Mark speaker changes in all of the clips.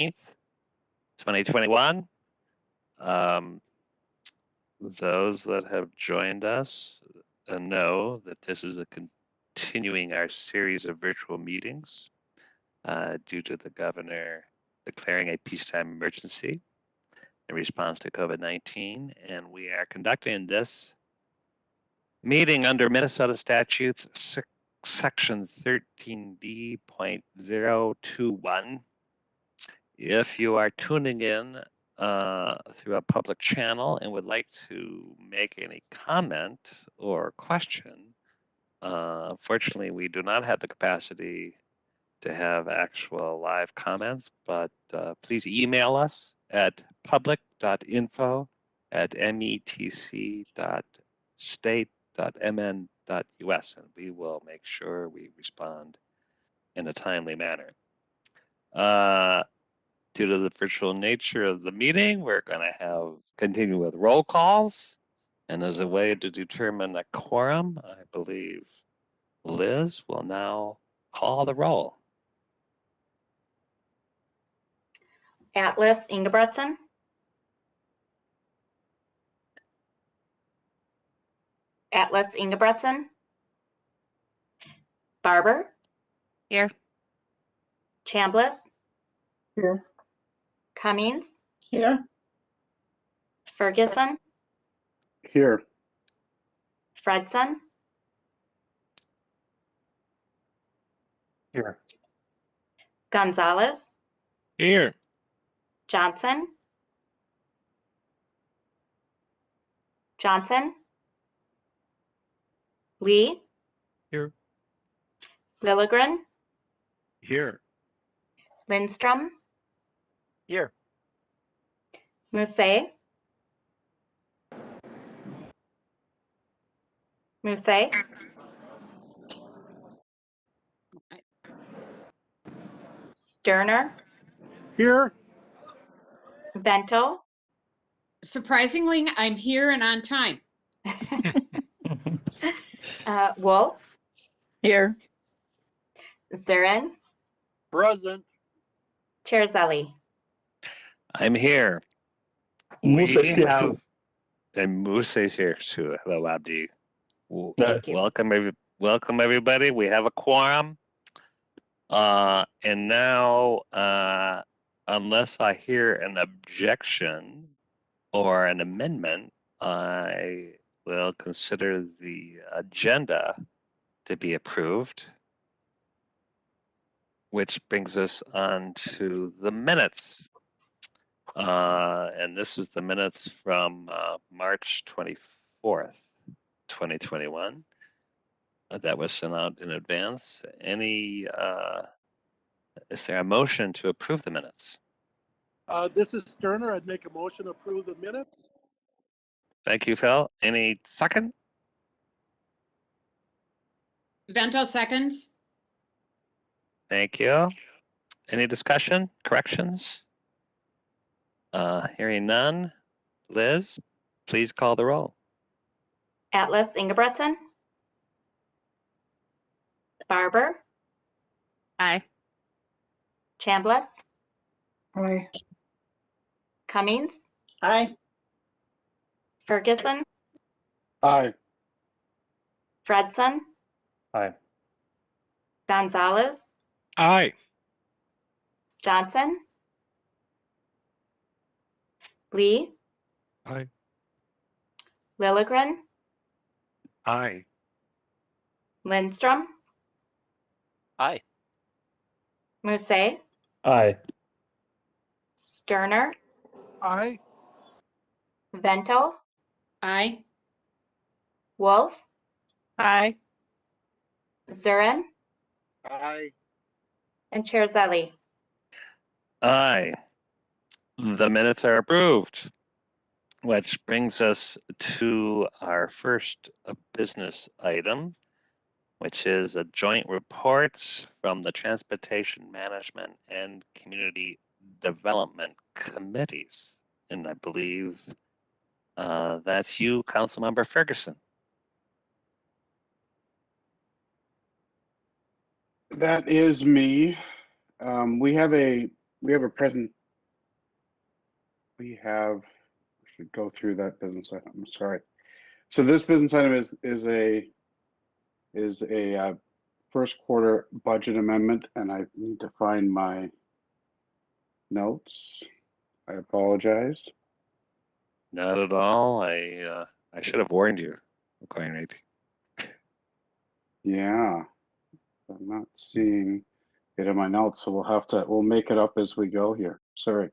Speaker 1: 2021. Those that have joined us know that this is a continuing our series of virtual meetings due to the governor declaring a peacetime emergency in response to COVID-19. And we are conducting this meeting under Minnesota statutes section 13D.021. If you are tuning in through a public channel and would like to make any comment or question, fortunately, we do not have the capacity to have actual live comments, but please email us at public.info@metc.state.mn.us, and we will make sure we respond in a timely manner. Due to the virtual nature of the meeting, we're going to continue with roll calls. And as a way to determine a quorum, I believe Liz will now call the roll.
Speaker 2: Atlas Ingebretson. Atlas Ingebretson. Barber.
Speaker 3: Here.
Speaker 2: Chambliss.
Speaker 4: Here.
Speaker 2: Cummings.
Speaker 4: Here.
Speaker 2: Ferguson.
Speaker 4: Here.
Speaker 2: Fredson.
Speaker 4: Here.
Speaker 2: Gonzalez.
Speaker 1: Here.
Speaker 2: Johnson. Johnson. Lee.
Speaker 1: Here.
Speaker 2: Lilligren.
Speaker 1: Here.
Speaker 2: Lindstrom.
Speaker 4: Here.
Speaker 2: Mousset. Mousset. Sterner.
Speaker 4: Here.
Speaker 2: Vento.
Speaker 3: Surprisingly, I'm here and on time.
Speaker 2: Wolf.
Speaker 4: Here.
Speaker 2: Zurin.
Speaker 4: Present.
Speaker 2: Cherzelli.
Speaker 1: I'm here.
Speaker 5: Musa is here too.
Speaker 1: And Musa is here too. Hello, Abdi.
Speaker 2: Thank you.
Speaker 1: Welcome everybody. We have a quorum. And now, unless I hear an objection or an amendment, I will consider the agenda to be approved, which brings us on to the minutes. And this is the minutes from March 24th, 2021. That was sent out in advance. Is there a motion to approve the minutes?
Speaker 6: This is Sterner. I'd make a motion to approve the minutes.
Speaker 1: Thank you, Phil. Any second?
Speaker 3: Vento seconds.
Speaker 1: Thank you. Any discussion, corrections? Hearing none. Liz, please call the roll.
Speaker 2: Atlas Ingebretson. Barber.
Speaker 3: Aye.
Speaker 2: Chambliss.
Speaker 4: Aye.
Speaker 2: Cummings.
Speaker 4: Aye.
Speaker 2: Ferguson.
Speaker 4: Aye.
Speaker 2: Fredson.
Speaker 4: Aye.
Speaker 2: Gonzalez.
Speaker 1: Aye.
Speaker 2: Johnson. Lee.
Speaker 1: Aye.
Speaker 2: Lilligren.
Speaker 1: Aye.
Speaker 2: Lindstrom.
Speaker 4: Aye.
Speaker 2: Mousset.
Speaker 5: Aye.
Speaker 2: Sterner.
Speaker 6: Aye.
Speaker 2: Vento.
Speaker 3: Aye.
Speaker 2: Wolf.
Speaker 4: Aye.
Speaker 2: Zurin.
Speaker 6: Aye.
Speaker 2: And Cherzelli.
Speaker 1: Aye. The minutes are approved, which brings us to our first business item, which is a joint reports from the Transportation Management and Community Development Committees. And I believe that's you, Councilmember Ferguson.
Speaker 7: That is me. We have a we have a present. We should go through that business item. I'm sorry. So this business item is a first quarter budget amendment, and I need to find my notes. I apologize.
Speaker 1: Not at all. I should have warned you, Queen.
Speaker 7: Yeah, I'm not seeing it in my notes, so we'll make it up as we go here. Sorry.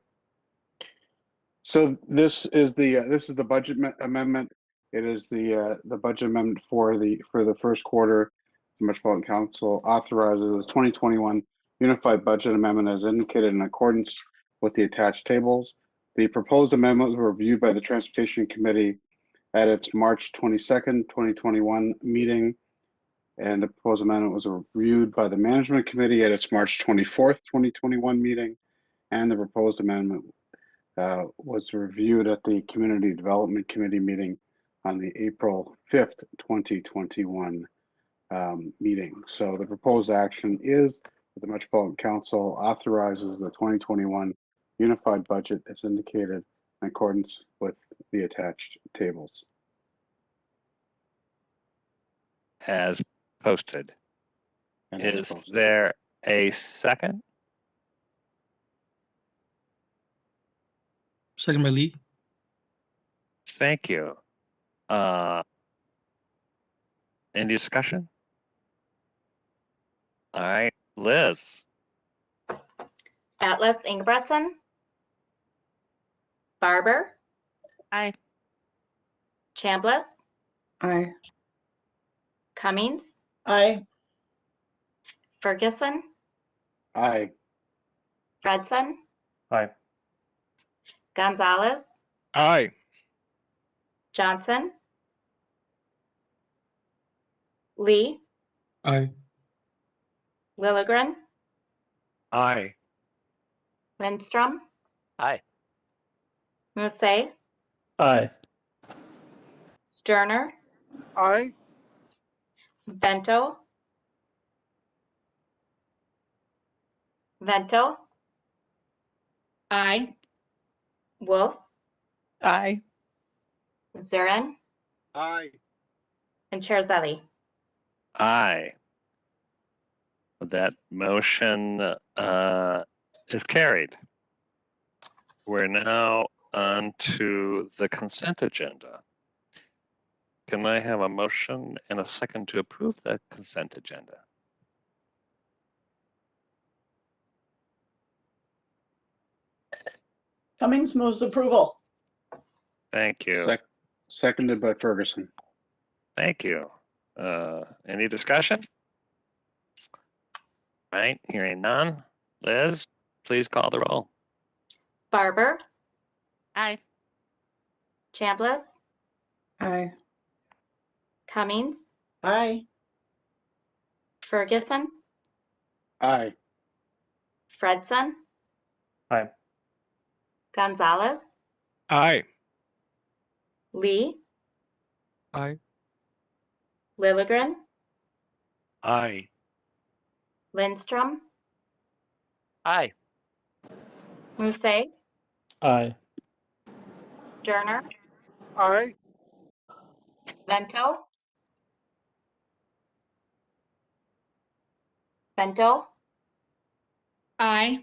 Speaker 7: So this is the budget amendment. It is the budget amendment for the first quarter. The Metropolitan Council authorizes the 2021 Unified Budget Amendment as indicated in accordance with the attached tables. The proposed amendments were reviewed by the Transportation Committee at its March 22nd, 2021 meeting, and the proposed amendment was reviewed by the Management Committee at its March 24th, 2021 meeting, and the proposed amendment was reviewed at the Community Development Committee meeting on the April 5th, 2021 meeting. So the proposed action is that the Metropolitan Council authorizes the 2021 unified budget as indicated in accordance with the attached tables.
Speaker 1: As posted.
Speaker 7: And as
Speaker 1: Is
Speaker 7: posted.
Speaker 1: there a second?
Speaker 5: Second by Lee.
Speaker 1: Thank you. Any discussion? All right, Liz.
Speaker 2: Atlas Ingebretson, Barber,
Speaker 4: Aye.
Speaker 2: Chambliss,
Speaker 8: Aye.
Speaker 2: Cummings,
Speaker 8: Aye.
Speaker 2: Ferguson,
Speaker 7: Aye.
Speaker 2: Fredson,
Speaker 4: Aye.
Speaker 2: Gonzalez,
Speaker 4: Aye.
Speaker 2: Johnson, Lee,
Speaker 5: Aye.
Speaker 2: Lilligren,
Speaker 4: Aye.
Speaker 2: Lindstrom,
Speaker 4: Aye.
Speaker 2: Musse,
Speaker 5: Aye.
Speaker 2: Sterner,
Speaker 6: Aye.
Speaker 2: Vento,
Speaker 3: Aye.
Speaker 2: Wolf,
Speaker 4: Aye.
Speaker 2: Zurin,
Speaker 6: Aye.
Speaker 2: and Chair Zelli.
Speaker 1: Aye. That motion is carried. We're now on to the consent agenda. Can I have a motion and a second to approve the consent agenda?
Speaker 8: Cummings moves approval.
Speaker 1: Thank you.
Speaker 7: Seconded by Ferguson.
Speaker 1: Thank you. Any discussion? All right, hearing none. Liz, please call the roll.
Speaker 2: Barber,
Speaker 4: Aye.
Speaker 2: Chambliss,
Speaker 8: Aye.
Speaker 2: Cummings,
Speaker 8: Aye.
Speaker 2: Ferguson,
Speaker 7: Aye.
Speaker 2: Fredson,
Speaker 4: Aye.
Speaker 2: Gonzalez,
Speaker 4: Aye.
Speaker 2: Lee,
Speaker 4: Aye.
Speaker 2: Lilligren,
Speaker 4: Aye.
Speaker 2: Lindstrom,
Speaker 4: Aye.
Speaker 2: Musse,
Speaker 5: Aye.
Speaker 2: Sterner,
Speaker 6: Aye.
Speaker 2: Vento,
Speaker 3: Aye.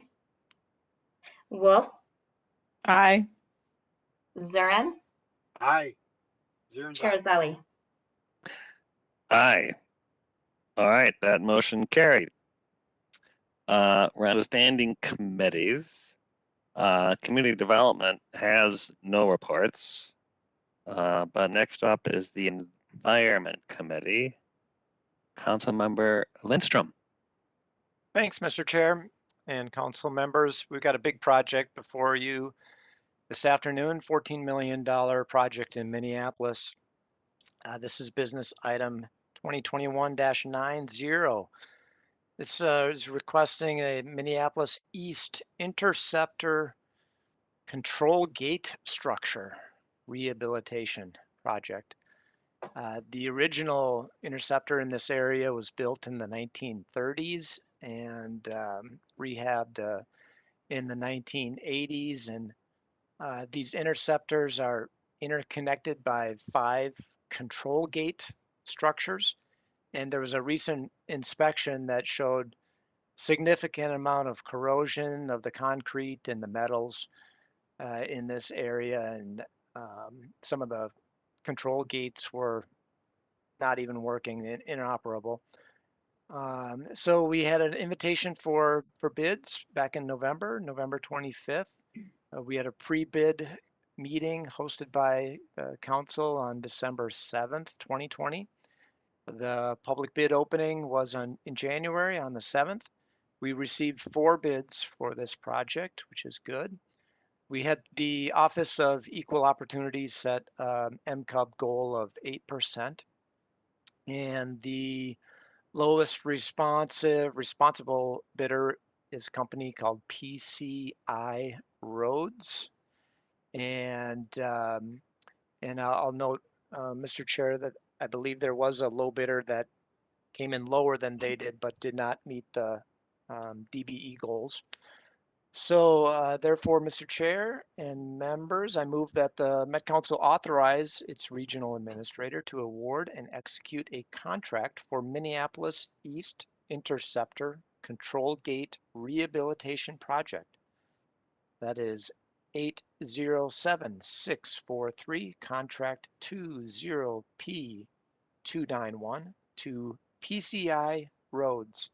Speaker 2: Wolf,
Speaker 4: Aye.
Speaker 2: Zurin,
Speaker 6: Aye. Zurin's
Speaker 2: Chair
Speaker 6: aye.
Speaker 2: Zelli.
Speaker 1: Aye. All right, that motion carried. Round of standing committees. Community Development has no reports. But next up is the Environment Committee. Councilmember Lindstrom.
Speaker 9: Thanks, Mr. Chair and council members. We've got a big project before you this afternoon, $14 million project in Minneapolis. This is business item 2021-90. This is requesting a Minneapolis East interceptor control gate structure rehabilitation project. The original interceptor in this area was built in the 1930s and rehabbed in the 1980s, and these interceptors are interconnected by 5 control gate structures. And there was a recent inspection that showed significant amount of corrosion of the concrete and the metals in this area, and some of the control gates were not even working, inoperable. So we had an invitation for bids back in November 25th. We had a pre-bid meeting hosted by the council on December 7th, 2020. The public bid opening was in January on the 7th. We received 4 bids for this project, which is good. We had the Office of Equal Opportunities set MCUB goal of 8%. And the lowest responsible bidder is a company called PCI Roads. And I'll note, Mr. Chair, that I believe there was a low bidder that came in lower than they did, but did not meet the DBE goals. So therefore, Mr. Chair and members, I move that the Met Council authorize its regional administrator to award and execute a contract for Minneapolis East Interceptor Control Gate Rehabilitation Project. That is 807643, contract 20P291 to PCI Roads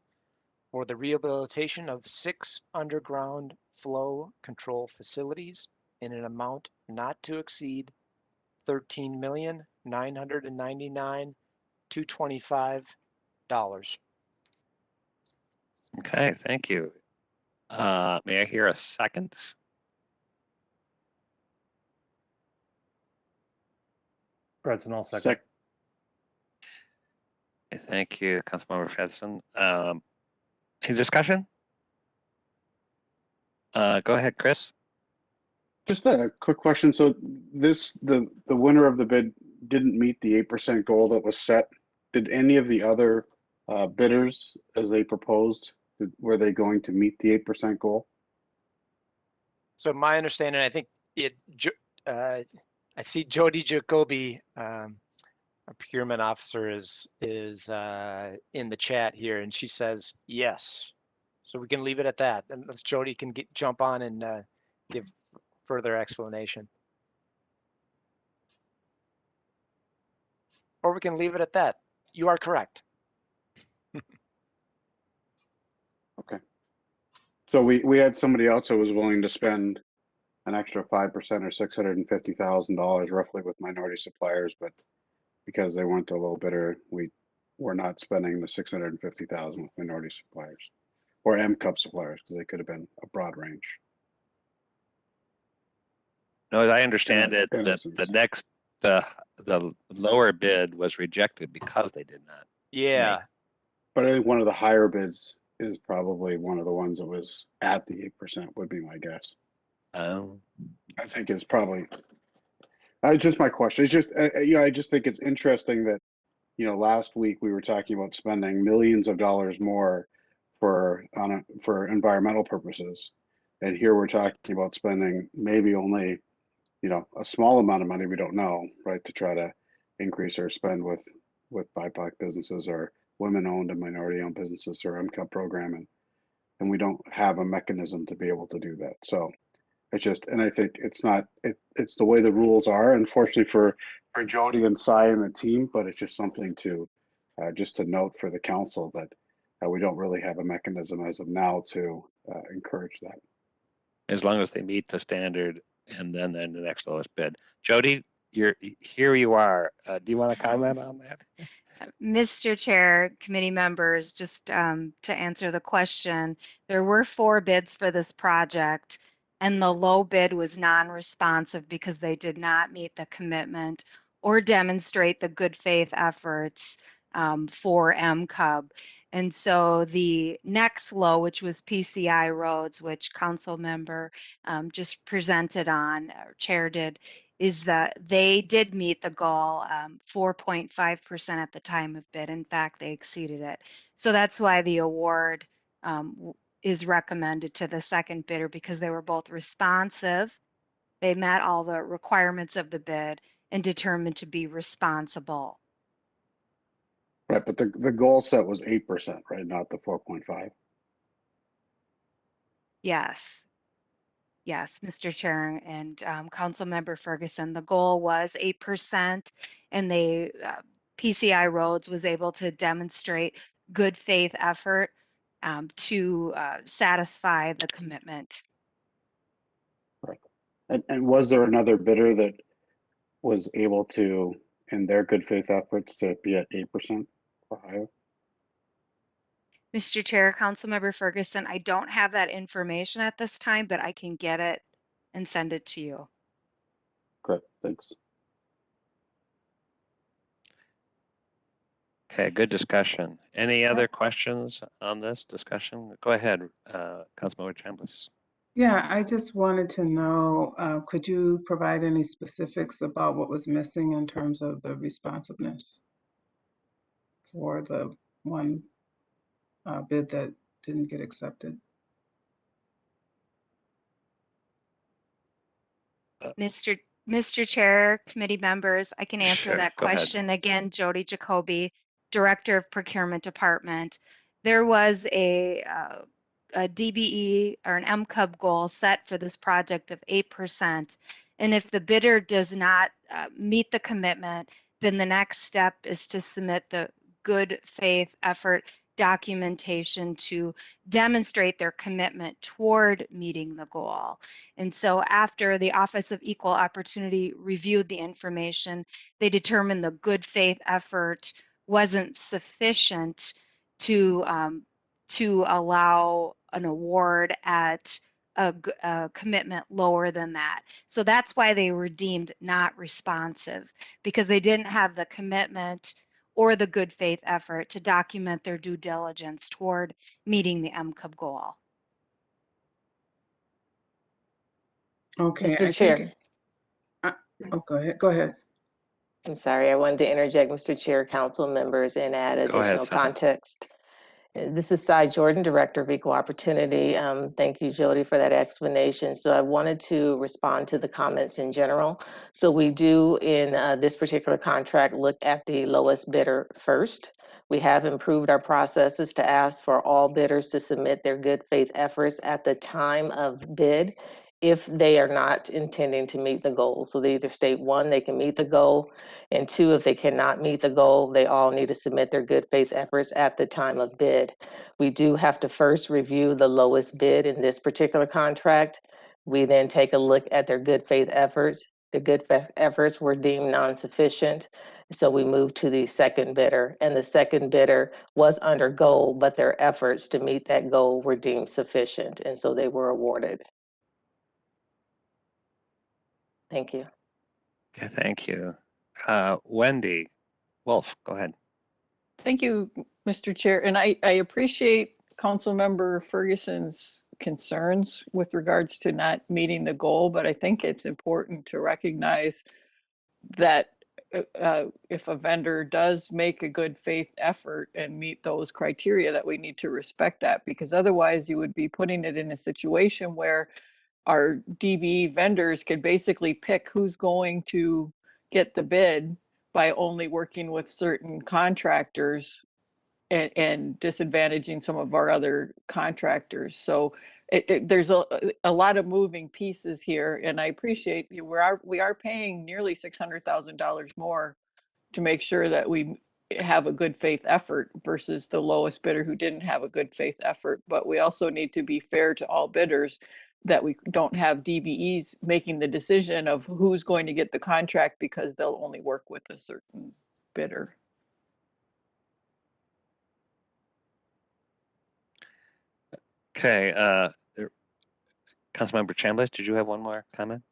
Speaker 9: for the rehabilitation of 6 underground flow control facilities in an amount not to exceed $13,999,225.
Speaker 1: Okay, thank you. May I hear a second?
Speaker 5: Fredson, I'll second.
Speaker 1: Thank you, Councilmember Fredson. Any discussion? Go ahead, Chris.
Speaker 7: Just a quick question. So the winner of the bid didn't meet the 8% goal that was set. Did any of the other bidders, as they proposed, were they going to meet the 8% goal?
Speaker 9: So my understanding, I think I see Jody Jacoby, our procurement officer, is in the chat here, and she says yes. So we can leave it at that, unless Jody can jump on and give further explanation. Or we can leave it at that. You are correct.
Speaker 7: Okay. So we had somebody else who was willing to spend an extra 5% or $650,000 roughly with minority suppliers, but because they weren't a low bidder, we were not spending the $650,000 with minority suppliers or MCUB suppliers, because they could have been a broad range.
Speaker 1: No, as I understand it,
Speaker 7: in
Speaker 1: that
Speaker 7: essence.
Speaker 1: the lower bid was rejected because they did not.
Speaker 9: Yeah.
Speaker 7: But I think one of the higher bids is probably one of the ones that was at the 8%, would be my guess. I think it's probably, just my question. It's just, I just think it's interesting that, last week we were talking about spending millions of dollars more for environmental purposes. And here we're talking about spending maybe only, a small amount of money, we don't know, right, to try to increase our spend with BIPOC businesses or women-owned and minority-owned businesses or MCUB program, and we don't have a mechanism to be able to do that. So it's just, and I think it's not, it's the way the rules are, unfortunately for Jody and Cy and the team, but it's just something to just to note for the council that we don't really have a mechanism as of now to encourage that.
Speaker 1: As long as they meet the standard and then the next lowest bid. Jody, here you are. Do you want to comment on that?
Speaker 10: Mr. Chair, committee members, just to answer the question, there were 4 bids for this project, and the low bid was non-responsive because they did not meet the commitment or demonstrate the good faith efforts for MCUB. And so the next low, which was PCI Roads, which council member just presented on, or chair did, is that they did meet the goal, 4.5% at the time of bid. In fact, they exceeded it. So that's why the award is recommended to the second bidder because they were both responsive. They met all the requirements of the bid and determined to be responsible.
Speaker 7: Right, but the goal set was 8%, right? Not the 4.5.
Speaker 10: Yes. Yes, Mr. Chair and Councilmember Ferguson, the goal was 8%, and they PCI Roads was able to demonstrate good faith effort to satisfy the commitment.
Speaker 7: Right. And was there another bidder that was able to, in their good faith efforts, to be at 8% or higher?
Speaker 10: Mr. Chair, Councilmember Ferguson, I don't have that information at this time, but I can get it and send it to you.
Speaker 7: Great, thanks.
Speaker 1: Okay, good discussion. Any other questions on this discussion? Go ahead, Councilmember Chambliss.
Speaker 11: Yeah, I just wanted to know, could you provide any specifics about what was missing in terms of the responsiveness for the one bid that didn't get accepted?
Speaker 10: Mr. Chair, committee members, I can answer
Speaker 1: Sure,
Speaker 10: that
Speaker 1: go ahead.
Speaker 10: question. Again, Jody Jacoby, Director of Procurement Department. There was a DBE or an MCUB goal set for this project of 8%. And if the bidder does not meet the commitment, then the next step is to submit the good faith effort documentation to demonstrate their commitment toward meeting the goal. And so after the Office of Equal Opportunity reviewed the information, they determined the good faith effort wasn't sufficient to allow an award at a commitment lower than that. So that's why they were deemed not responsive, because they didn't have the commitment or the good faith effort to document their due diligence toward meeting the MCUB goal.
Speaker 11: Okay,
Speaker 12: Mr.
Speaker 11: I
Speaker 12: Chair,
Speaker 11: think, oh, go ahead, go ahead.
Speaker 12: I'm sorry, I wanted to interject, Mr. Chair, council members, and add
Speaker 1: Go ahead,
Speaker 12: additional
Speaker 1: Cy.
Speaker 12: context. This is Cy Jordan, Director of Equal Opportunity. Thank you, Jody, for that explanation. So I wanted to respond to the comments in general. So we do, in this particular contract, look at the lowest bidder first. We have improved our processes to ask for all bidders to submit their good faith efforts at the time of bid if they are not intending to meet the goal. So they either state, one, they can meet the goal, and two, if they cannot meet the goal, they all need to submit their good faith efforts at the time of bid. We do have to first review the lowest bid in this particular contract. We then take a look at their good faith efforts. The good faith efforts were deemed non-sufficient. So we moved to the second bidder, and the second bidder was under goal, but their efforts to meet that goal were deemed sufficient, and so they were awarded. Thank you.
Speaker 1: Okay, thank you. Wendy Wolf, go ahead.
Speaker 4: Thank you, Mr. Chair. And I appreciate Councilmember Ferguson's concerns with regards to not meeting the goal, but I think it's important to recognize that if a vendor does make a good faith effort and meet those criteria, that we need to respect that, because otherwise you would be putting it in a situation where our DBE vendors could basically pick who's going to get the bid by only working with certain contractors and disadvantaging some of our other contractors. So there's a lot of moving pieces here, and I appreciate we are paying nearly $600,000 more to make sure that we have a good faith effort versus the lowest bidder who didn't have a good faith effort. But we also need to be fair to all bidders, that we don't have DBEs making the decision of who's going to get the contract because they'll only work with a certain bidder.
Speaker 1: Okay, Councilmember Chambliss, did you have one more comment?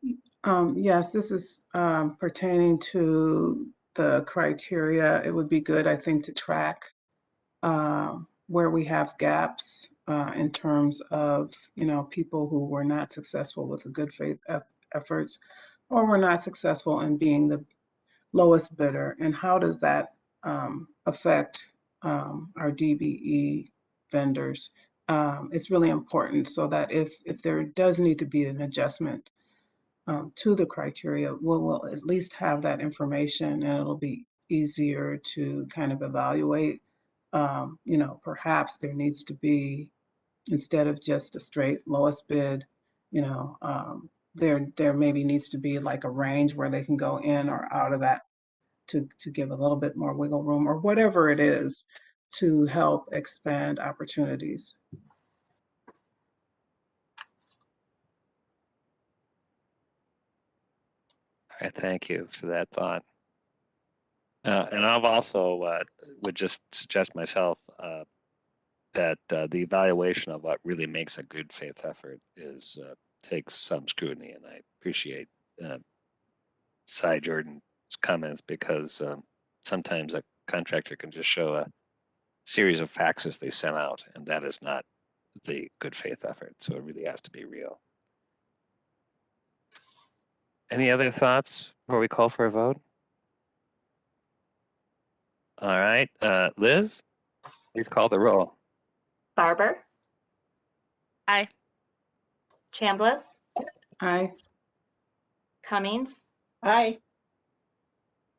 Speaker 11: Yes, this is pertaining to the criteria. It would be good, I think, to track where we have gaps in terms of, people who were not successful with the good faith efforts, or were not successful in being the lowest bidder, and how does that affect our DBE vendors? it's really important so that if there does need to be an adjustment to the criteria, we'll at least have that information, and it'll be easier to kind of evaluate. You know, perhaps there needs to be, instead of just a straight lowest bid, you know, there maybe needs to be like a range where they can go in or out of that to give a little bit more wiggle room or whatever it is to help expand opportunities.
Speaker 1: All right, thank you for that thought. And I've also would just suggest myself that the evaluation of what really makes a good faith effort is takes some scrutiny, and I appreciate Cy Jordan's comments because sometimes a contractor can just show a series of faxes they sent out, and that is not the good faith effort. So it really has to be real. Any other thoughts before we call for a vote? All right, Liz, please call the roll.
Speaker 2: Barber,
Speaker 10: Aye.
Speaker 2: Chambliss,
Speaker 11: Aye.
Speaker 2: Cummings,
Speaker 8: Aye.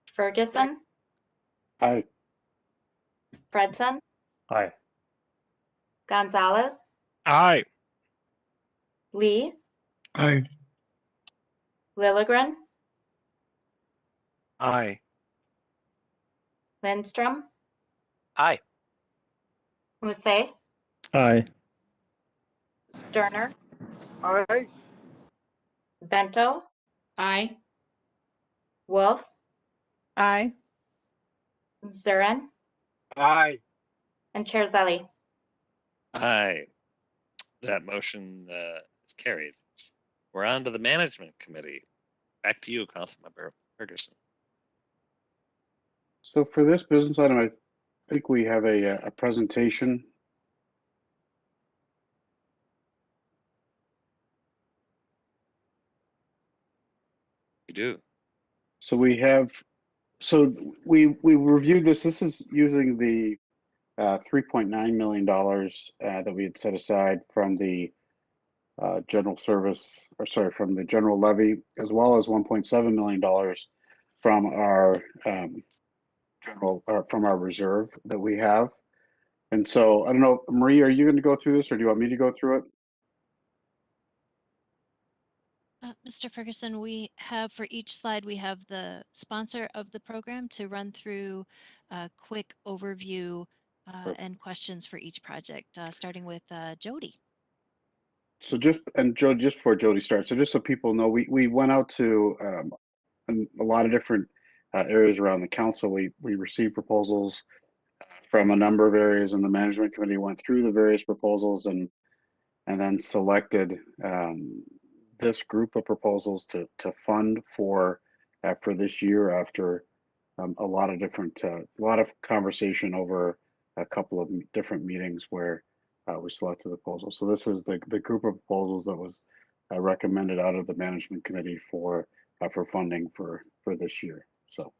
Speaker 2: Ferguson,
Speaker 7: Aye.
Speaker 2: Fredson,
Speaker 5: Aye.
Speaker 2: Gonzalez,
Speaker 5: Aye.
Speaker 2: Lee,
Speaker 5: Aye.
Speaker 2: Lilligren,
Speaker 5: Aye.
Speaker 2: Lindstrom,
Speaker 9: Aye.
Speaker 2: Musse,
Speaker 5: Aye.
Speaker 2: Sterner,
Speaker 6: Aye.
Speaker 2: Bento,
Speaker 3: Aye.
Speaker 2: Wolf,
Speaker 4: Aye.
Speaker 2: Zurin,
Speaker 6: Aye.
Speaker 2: and Chair Zelli.
Speaker 1: Aye. That motion is carried. We're on to the management committee. Back to you, Councilmember Ferguson.
Speaker 7: So for this business item, I think we have a presentation.
Speaker 1: You do.
Speaker 7: So we have, so we reviewed this. This is using the $3.9 million that we had set aside from the general service, or sorry, from the general levy, as well as $1.7 million from our from our reserve that we have. And so I don't know, Marie, are you going to go through this, or do you want me to go through it?
Speaker 13: Mr. Ferguson, we have for each slide, we have the sponsor of the program to run through a quick overview and questions for each project, starting with Jody.
Speaker 7: So just, and Jody, just before Jody starts, so just so people know, we went out to a lot of different areas around the council. We received proposals from a number of areas, and the management committee went through the various proposals and then selected this group of proposals to fund for this year after a lot of different a lot of conversation over a couple of different meetings where we selected the proposal. So this is the group of proposals that was recommended out of the management committee for funding for this year. So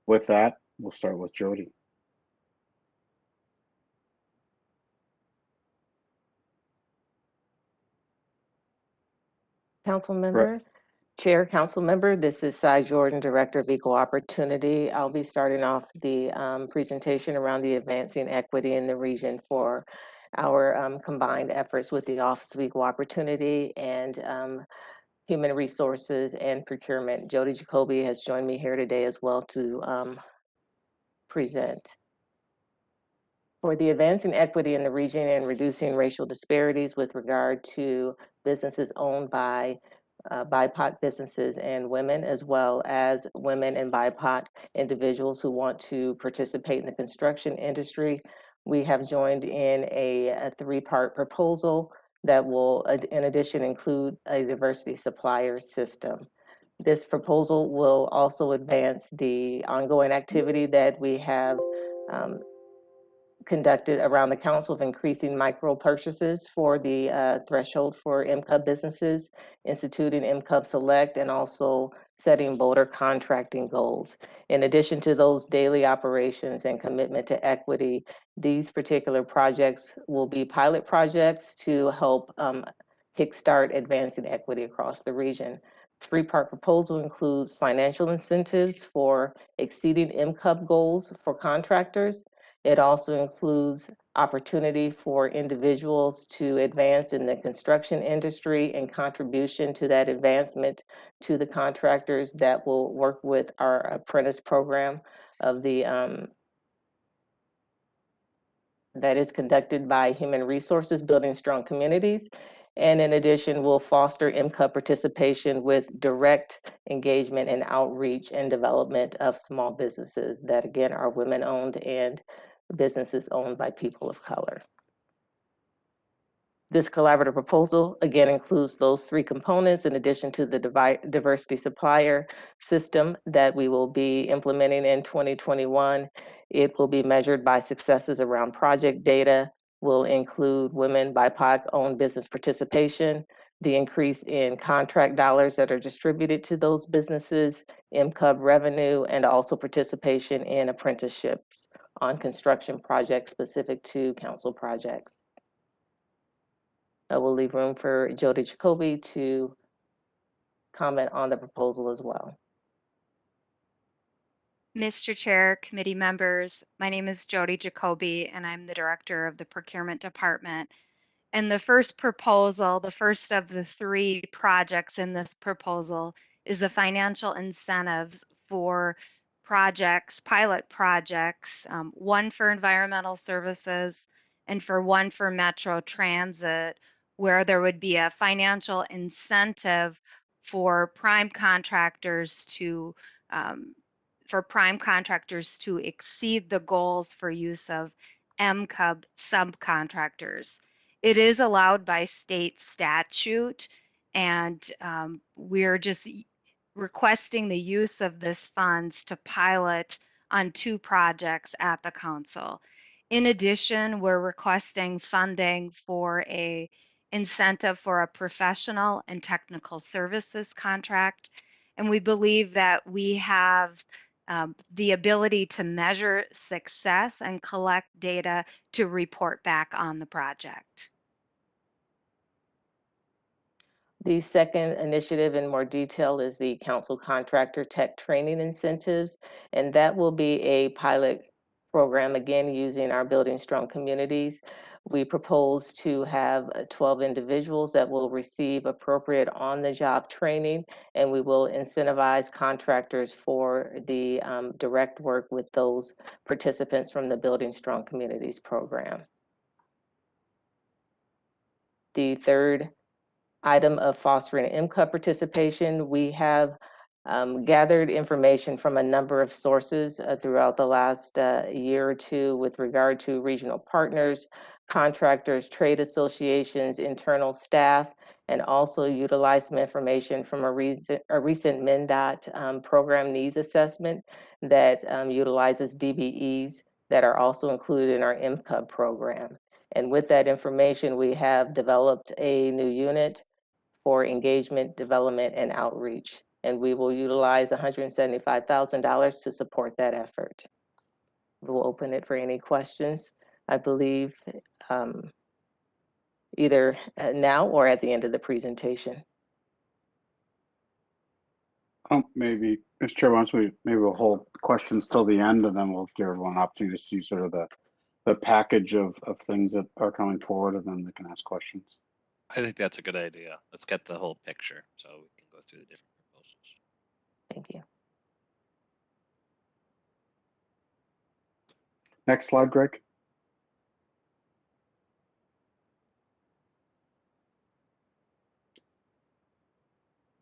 Speaker 7: with that, we'll start with Jody.
Speaker 12: Council member, Chair, Council member, this is Cy Jordan, Director of Equal Opportunity. I'll be starting off the presentation around the advancing equity in the region for our combined efforts with the Office of Equal Opportunity and Human Resources and Procurement. Jody Jacoby has joined me here today as well to present. For the advancing equity in the region and reducing racial disparities with regard to businesses owned by BIPOC businesses and women, as well as women and BIPOC individuals who want to participate in the construction industry, we have joined in a three-part proposal that will, in addition, include a diversity supplier system. This proposal will also advance the ongoing activity that we have conducted around the council of increasing micro purchases for the threshold for MCUB businesses, instituting MCUB Select, and also setting bolder contracting goals. In addition to those daily operations and commitment to equity, these particular projects will be pilot projects to help kickstart advancing equity across the region. Three-part proposal includes financial incentives for exceeding MCUB goals for contractors. It also includes opportunity for individuals to advance in the construction industry and contribution to that advancement to the contractors that will work with our apprentice program of the that is conducted by Human Resources, Building Strong Communities. And in addition, we'll foster MCUB participation with direct engagement and outreach and development of small businesses that, again, are women-owned and businesses owned by people of color. This collaborative proposal, again, includes those three components in addition to the diversity supplier system that we will be implementing in 2021. It will be measured by successes around project data, will include women, BIPOC-owned business participation, the increase in contract dollars that are distributed to those businesses, MCUB revenue, and also participation in apprenticeships on construction projects specific to council projects. I will leave room for Jody Jacoby to comment on the proposal as well.
Speaker 10: Mr. Chair, committee members, my name is Jody Jacoby, and I'm the director of the procurement department. And the first proposal, the first of the three projects in this proposal, is the financial incentives for projects, pilot projects, one for environmental services and for one for Metro Transit, where there would be a financial incentive for prime contractors to exceed the goals for use of MCUB subcontractors. It is allowed by state statute, and we're just requesting the use of this funds to pilot on 2 projects at the council. In addition, we're requesting funding for a incentive for a professional and technical services contract. And we believe that we have the ability to measure success and collect data to report back on the project.
Speaker 12: The second initiative in more detail is the council contractor tech training incentives, and that will be a pilot program, again, using our Building Strong Communities. We propose to have 12 individuals that will receive appropriate on-the-job training, and we will incentivize contractors for the direct work with those participants from the Building Strong Communities program. The third item of fostering MCUB participation, we have gathered information from a number of sources throughout the last year or two with regard to regional partners, contractors, trade associations, internal staff, and also utilize some information from a recent MnDOT program needs assessment that utilizes DBEs that are also included in our MCUB program. And with that information, we have developed a new unit for engagement, development, and outreach. And we will utilize $175,000 to support that effort. We'll open it for any questions, I believe, either now or at the end of the presentation.
Speaker 7: Maybe, Mr. Chair, maybe we'll hold questions till the end, and then we'll give everyone an opportunity to see sort of the package of things that are coming forward, and then they can ask questions.
Speaker 1: I think that's a good idea. Let's get the whole picture so we can go through the different proposals.
Speaker 12: Thank you.
Speaker 7: Next slide, Greg.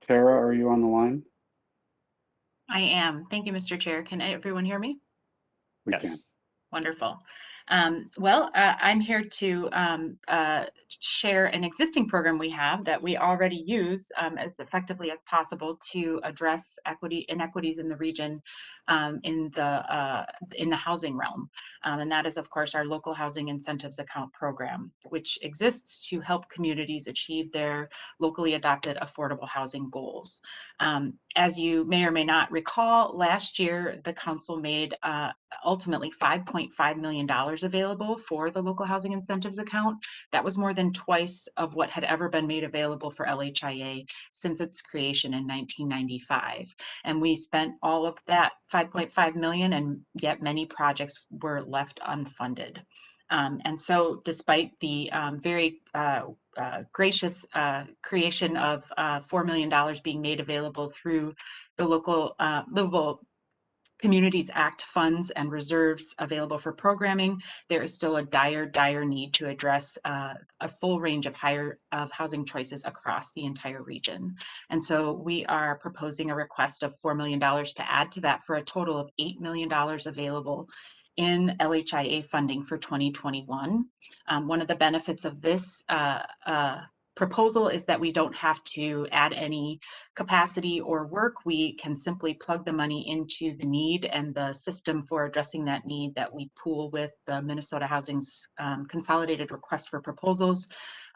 Speaker 7: Tara, are you on the line?
Speaker 14: I am. Thank you, Mr. Chair. Can everyone hear me?
Speaker 7: We can.
Speaker 14: Wonderful. I'm here to share an existing program we have that we already use as effectively as possible to address inequities in the region in the housing realm. And that is, of course, our local housing incentives account program, which exists to help communities achieve their locally adopted affordable housing goals. As you may or may not recall, last year the council made ultimately $5.5 million available for the local housing incentives account. That was more than twice of what had ever been made available for LHIA since its creation in 1995. And we spent all of that 5.5 million, and yet many projects were left unfunded. And so despite the very gracious creation of $4 million being made available through the local Livable Communities Act funds and reserves available for programming, there is still a dire need to address a full range of housing choices across the entire region. And so we are proposing a request of $4 million to add to that for a total of $8 million available in LHIA funding for 2021. One of the benefits of this proposal is that we don't have to add any capacity or work. We can simply plug the money into the need and the system for addressing that need that we pool with the Minnesota Housing's consolidated request for proposals,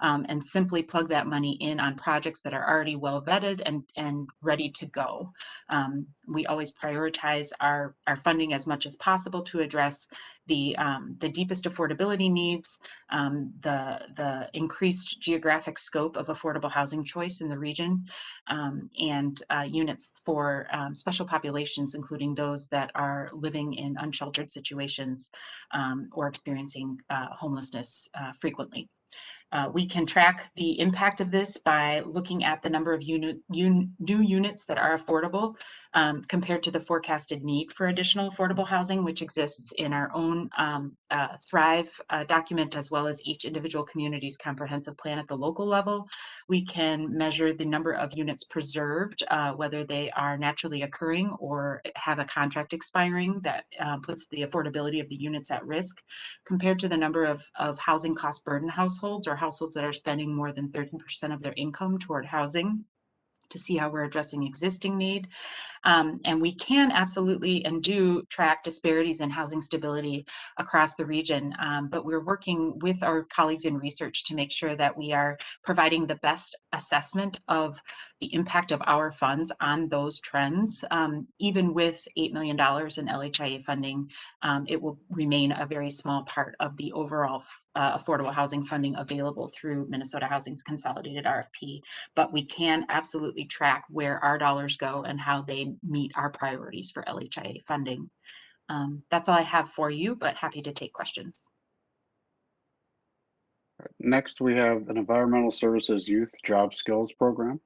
Speaker 14: and simply plug that money in on projects that are already well vetted and ready to go. We always prioritize our funding as much as possible to address the deepest affordability needs, the increased geographic scope of affordable housing choice in the region, and units for special populations, including those that are living in unsheltered situations or experiencing homelessness frequently. We can track the impact of this by looking at the number of new units that are affordable compared to the forecasted need for additional affordable housing, which exists in our own Thrive document, as well as each individual community's comprehensive plan at the local level. We can measure the number of units preserved, whether they are naturally occurring or have a contract expiring that puts the affordability of the units at risk, compared to the number of housing cost burden households or households that are spending more than 30% of their income toward housing, to see how we're addressing existing need. And we can absolutely and do track disparities in housing stability across the region, but we're working with our colleagues in research to make sure that we are providing the best assessment of the impact of our funds on those trends. Even with $8 million in LHIA funding, it will remain a very small part of the overall affordable housing funding available through Minnesota Housing's consolidated RFP, but we can absolutely track where our dollars go and how they meet our priorities for LHIA funding. That's all I have for you, but happy to take questions.
Speaker 7: Next, we have an Environmental Services Youth Job Skills Program.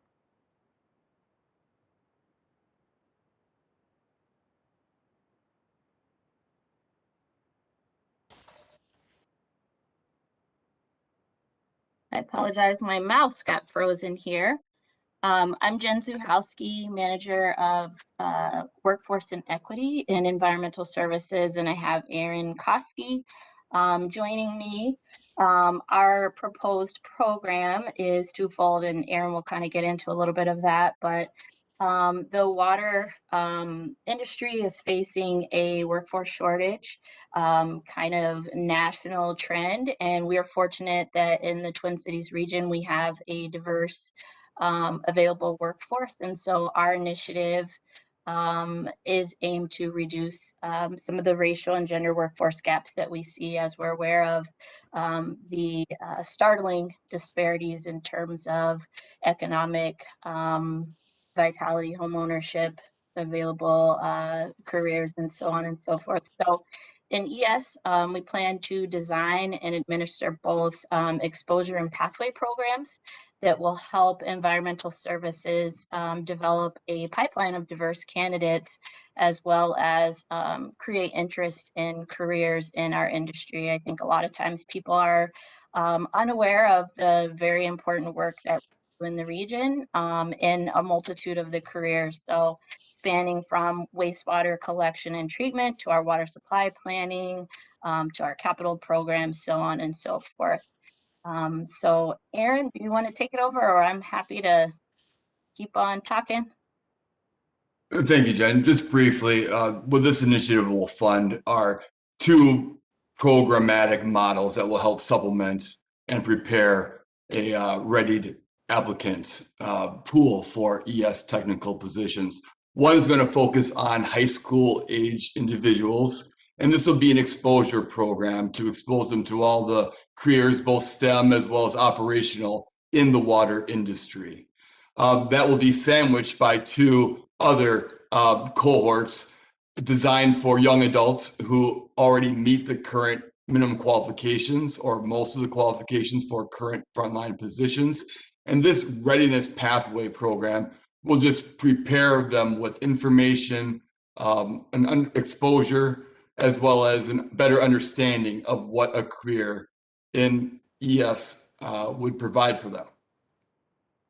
Speaker 15: I apologize, my mouse got frozen here. I'm Jen Zuhowski, Manager of Workforce and Equity in Environmental Services, and I have Aaron Koski joining me. Our proposed program is twofold, and Aaron will kind of get into a little bit of that, but the water industry is facing a workforce shortage, kind of national trend, and we are fortunate that in the Twin Cities region we have a diverse available workforce, and so our initiative is aimed to reduce some of the racial and gender workforce gaps that we see, as we're aware of the startling disparities in terms of economic vitality, home ownership, available careers, and so on and so forth. So in ES, we plan to design and administer both exposure and pathway programs that will help environmental services develop a pipeline of diverse candidates, as well as create interest in careers in our industry. I think a lot of times people are unaware of the very important work that in the region in a multitude of the careers. So spanning from wastewater collection and treatment to our water supply planning, to our capital programs, so on and so forth. So Aaron, do you want to take it over, or I'm happy to keep on talking?
Speaker 16: Thank you, Jen. Just briefly, what this initiative will fund are 2 programmatic models that will help supplement and prepare a readied applicant pool for ES technical positions. One is going to focus on high school age individuals, and this will be an exposure program to expose them to all the careers, both STEM as well as operational, in the water industry. That will be sandwiched by 2 other cohorts designed for young adults who already meet the current minimum qualifications or most of the qualifications for current frontline positions. And this readiness pathway program will just prepare them with information and exposure, as well as a better understanding of what a career in ES would provide for them.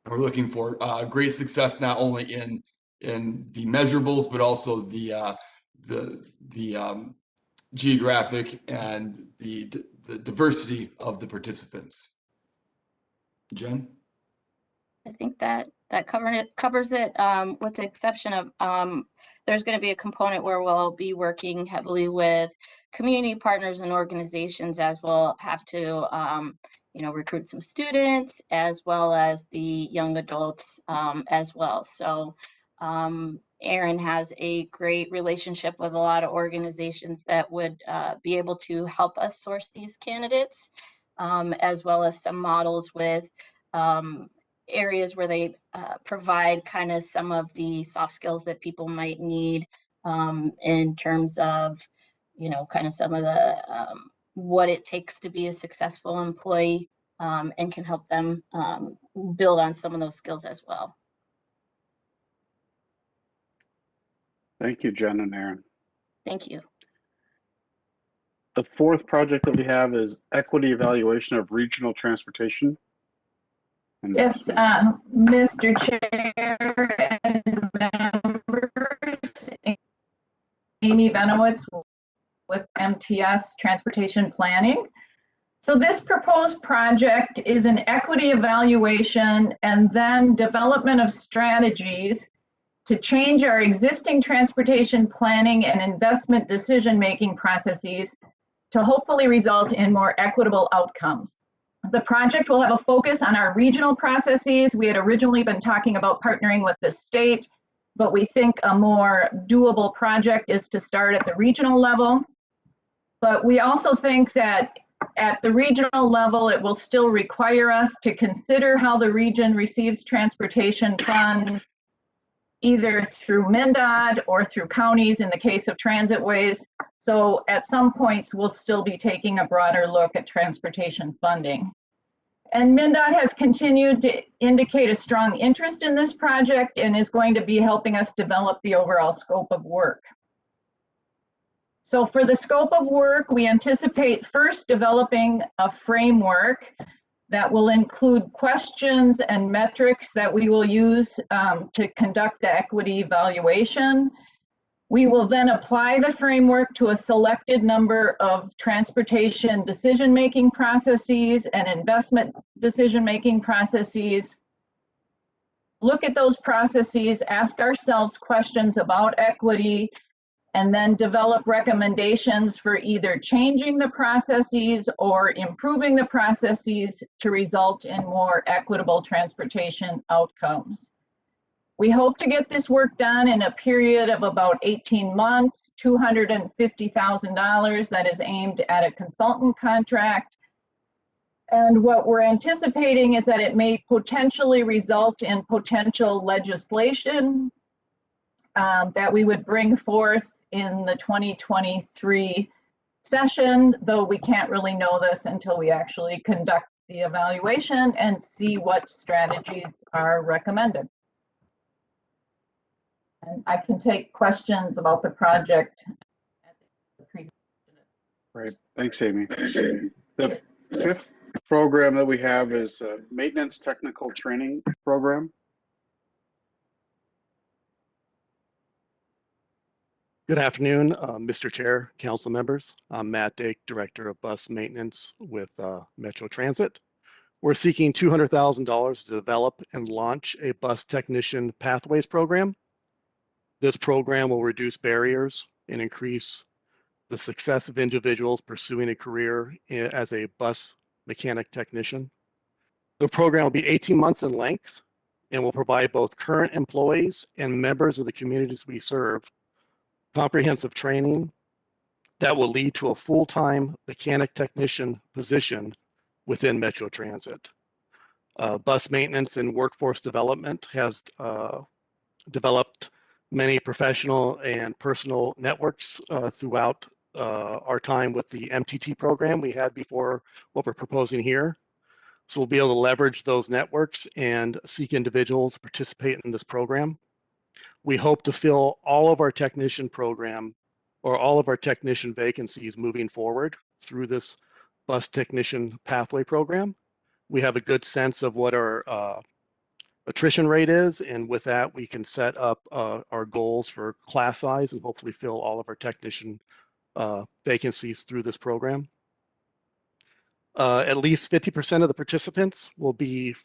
Speaker 16: We're looking for great success not only in the measurables, but also the geographic and the diversity of the participants. Jen?
Speaker 15: I think that covers it, with the exception of there's going to be a component where we'll be working heavily with community partners and organizations, as we'll have to recruit some students as well as the young adults as well. So Aaron has a great relationship with a lot of organizations that would be able to help us source these candidates, as well as some models with areas where they provide kind of some of the soft skills that people might need in terms of, kind of some of the what it takes to be a successful employee, and can help them build on some of those skills as well.
Speaker 7: Thank you, Jen and Aaron.
Speaker 15: Thank you.
Speaker 7: The 4th project that we have is equity evaluation of regional transportation.
Speaker 4: Yes, Mr. Chair and members, Amy Benowitz with MTS Transportation Planning. So this proposed project is an equity evaluation and then development of strategies to change our existing transportation planning and investment decision-making processes to hopefully result in more equitable outcomes. The project will have a focus on our regional processes. We had originally been talking about partnering with the state, but we think a more doable project is to start at the regional level. But we also think that at the regional level, it will still require us to consider how the region receives transportation funds, either through MnDOT or through counties in the case of transitways. So at some points, we'll still be taking a broader look at transportation funding. And MnDOT has continued to indicate a strong interest in this project and is going to be helping us develop the overall scope of work. So for the scope of work, we anticipate first developing a framework that will include questions and metrics that we will use to conduct the equity evaluation. We will then apply the framework to a selected number of transportation decision-making processes and investment decision-making processes. Look at those processes, ask ourselves questions about equity, and then develop recommendations for either changing the processes or improving the processes to result in more equitable transportation outcomes. We hope to get this work done in a period of about 18 months, $250,000 that is aimed at a consultant contract. And what we're anticipating is that it may potentially result in potential legislation that we would bring forth in the 2023 session, though we can't really know this until we actually conduct the evaluation and see what strategies are recommended. And I can take questions about the project at the presentation.
Speaker 7: Great, thanks, Amy. The program that we have is a maintenance technical training program.
Speaker 17: Good afternoon, Mr. Chair, council members. I'm Matt Dake, Director of Bus Maintenance with Metro Transit. We're seeking $200,000 to develop and launch a bus technician pathways program. This program will reduce barriers and increase the success of individuals pursuing a career as a bus mechanic technician. The program will be 18 months in length and will provide both current employees and members of the communities we serve comprehensive training that will lead to a full-time mechanic technician position within Metro Transit. Bus maintenance and workforce development has developed many professional and personal networks throughout our time with the MTT program we had before what we're proposing here. So we'll be able to leverage those networks and seek individuals to participate in this program. We hope to fill all of our technician program or all of our technician vacancies moving forward through this bus technician pathway program. We have a good sense of what our attrition rate is, and with that, we can set up our goals for class size and hopefully fill all of our technician vacancies through this program. At least 50% of the participants will be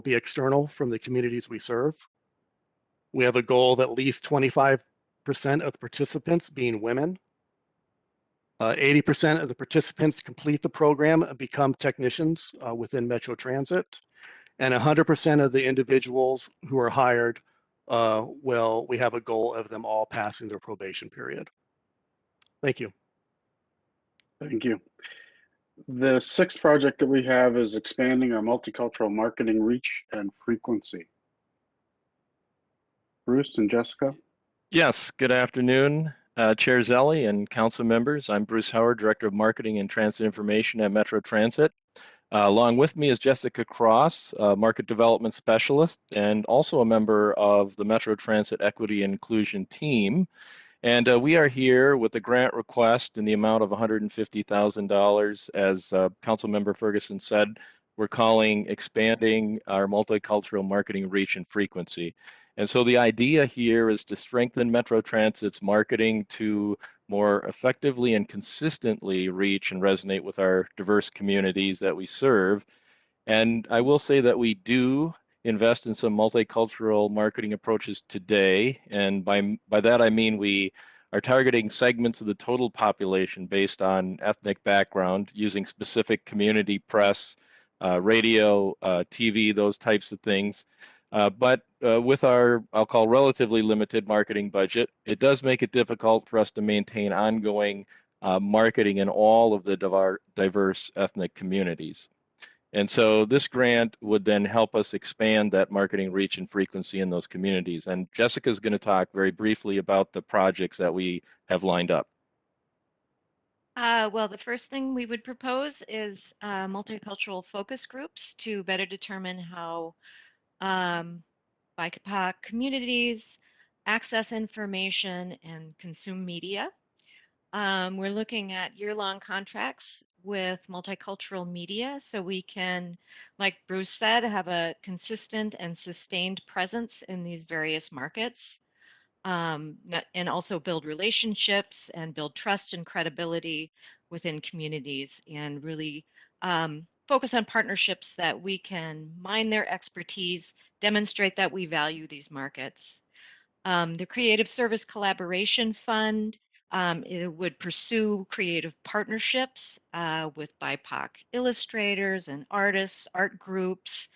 Speaker 17: external from the communities we serve. We have a goal of at least 25% of the participants being women. 80% of the participants complete the program and become technicians within Metro Transit. And 100% of the individuals who are hired, we have a goal of them all passing their probation period. Thank you.
Speaker 7: Thank you. The sixth project that we have is expanding our multicultural marketing reach and frequency. Bruce and Jessica.
Speaker 1: Yes, good afternoon, Chair Zelli and council members. I'm Bruce Howard, Director of Marketing and Transit Information at Metro Transit. Along with me is Jessica Cross, Market Development Specialist, and also a member of the Metro Transit Equity and Inclusion team. And we are here with a grant request in the amount of $150,000. As Councilmember Ferguson said, we're calling expanding our multicultural marketing reach and frequency. And so the idea here is to strengthen Metro Transit's marketing to more effectively and consistently reach and resonate with our diverse communities that we serve. And I will say that we do invest in some multicultural marketing approaches today. And by that, I mean we are targeting segments of the total population based on ethnic background using specific community press, radio, TV, those types of things. But with our, I'll call relatively limited marketing budget, it does make it difficult for us to maintain ongoing marketing in all of the diverse ethnic communities. And so this grant would then help us expand that marketing reach and frequency in those communities. And Jessica is going to talk very briefly about the projects that we have lined up.
Speaker 13: Well, the first thing we would propose is multicultural focus groups to better determine how BIPOC communities access information and consume media. We're looking at year-long contracts with multicultural media so we can, like Bruce said, have a consistent and sustained presence in these various markets, and also build relationships and build trust and credibility within communities and really focus on partnerships that we can mine their expertise, demonstrate that we value these markets. The Creative Service Collaboration Fund, it would pursue creative partnerships with BIPOC illustrators and artists, art groups,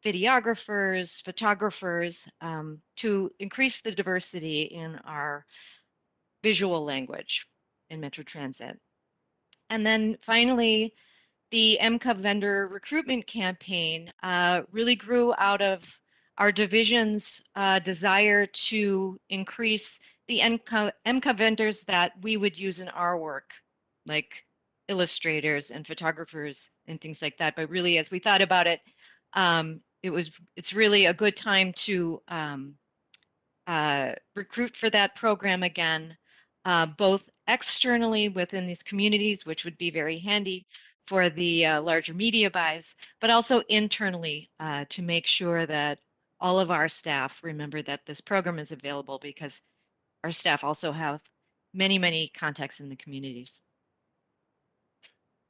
Speaker 13: videographers, photographers, to increase the diversity in our visual language in Metro Transit. And then finally, the MCUB vendor recruitment campaign really grew out of our division's desire to increase the MCUB vendors that we would use in our work, like illustrators and photographers and things like that. But really, as we thought about it, it's really a good time to recruit for that program again, both externally within these communities, which would be very handy,
Speaker 10: for the larger media buys, but also internally to make sure that all of our staff remember that this program is available, because our staff also have many, many contacts in the communities.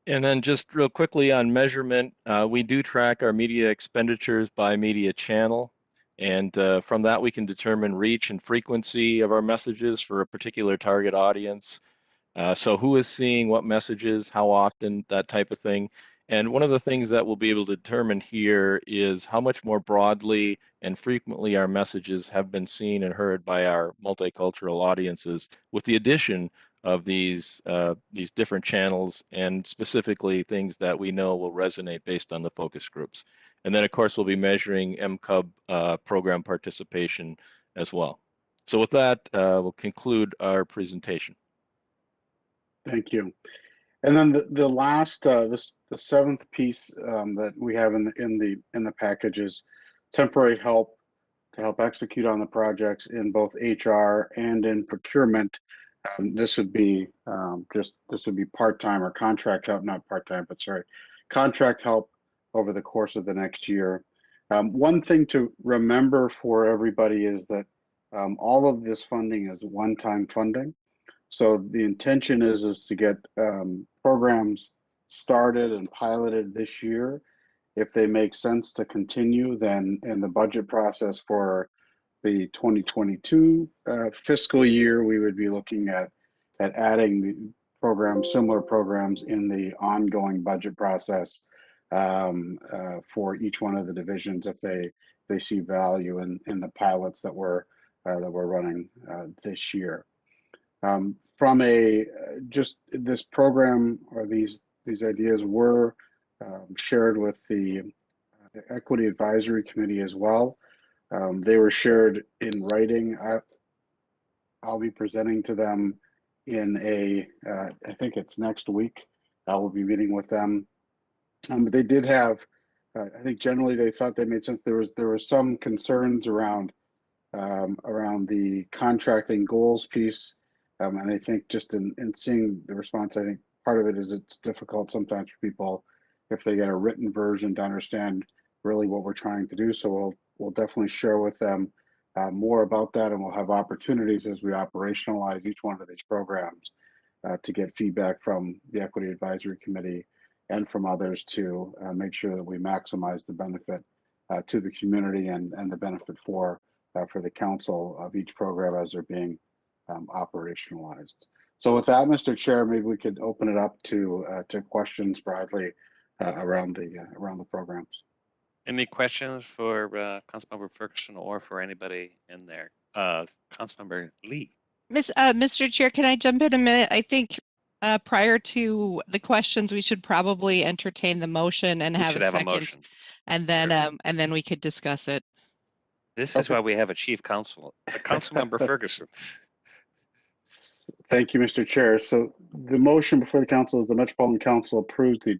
Speaker 5: And then just real quickly on measurement, we do track our media expenditures by media channel. And from that, we can determine reach and frequency of our messages for a particular target audience. So who is seeing what messages, how often, that type of thing. And one of the things that we'll be able to determine here is how much more broadly and frequently our messages have been seen and heard by our multicultural audiences, with the addition of these different channels, and specifically things that we know will resonate based on the focus groups. And then, of course, we'll be measuring MCUB program participation as well. So with that, we'll conclude our presentation.
Speaker 7: Thank you. And then the last, the seventh piece that we have in the package is temporary help to help execute on the projects in both HR and in procurement. This would be part-time or contract help, not part-time, but sorry, contract help over the course of the next year. One thing to remember for everybody is that all of this funding is one-time funding. So the intention is to get programs started and piloted this year. If they make sense to continue, then in the budget process for the 2022 fiscal year, we would be looking at adding the programs, similar programs in the ongoing budget process for each one of the divisions if they see value in the pilots that we're running this year. From just this program, or these ideas were shared with the Equity Advisory Committee as well. They were shared in writing. I'll be presenting to them in I think it's next week. I will be meeting with them. But they did have, I think generally they thought they made sense. There was some concerns around the contracting goals piece. And I think just in seeing the response, I think part of it is it's difficult sometimes for people, if they get a written version, to understand really what we're trying to do. So we'll definitely share with them more about that, and we'll have opportunities as we operationalize each one of these programs to get feedback from the Equity Advisory Committee and from others to make sure that we maximize the benefit to the community and the benefit for the council of each program as they're being operationalized. So with that, Mr. Chair, maybe we could open it up to questions broadly around the programs.
Speaker 1: Any questions for Councilmember Ferguson or for anybody in there? Councilmember Lee.
Speaker 18: Mr. Chair, can I jump in a minute? I think prior to the questions, we should probably entertain the motion and have a second, and then we could discuss it.
Speaker 1: This is why we have a chief counsel, Councilmember Ferguson.
Speaker 7: Thank you, Mr. Chair. So the motion before the council is the Metropolitan Council approves the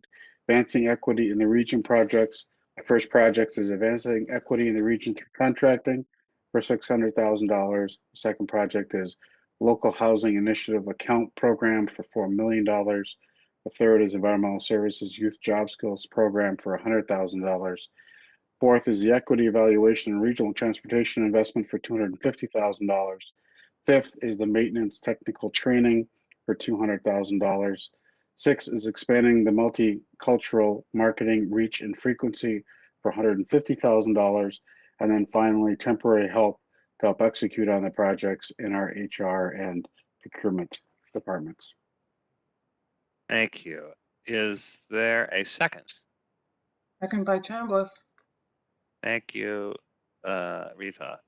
Speaker 7: Advancing Equity in the Region projects. The first project is Advancing Equity in the Region through contracting for $600,000. The second project is Local Housing Initiative Account Program for $4 million. The third is Environmental Services Youth Job Skills Program for $100,000. Fourth is the Equity Evaluation and Regional Transportation Investment for $250,000. Fifth is the Maintenance Technical Training for $200,000. Sixth is expanding the multicultural marketing reach and frequency for $150,000. And then finally, temporary help to help execute on the projects in our HR and procurement departments.
Speaker 1: Thank you. Is there a second?
Speaker 11: Second by Chambliss.
Speaker 1: Thank you, Rita.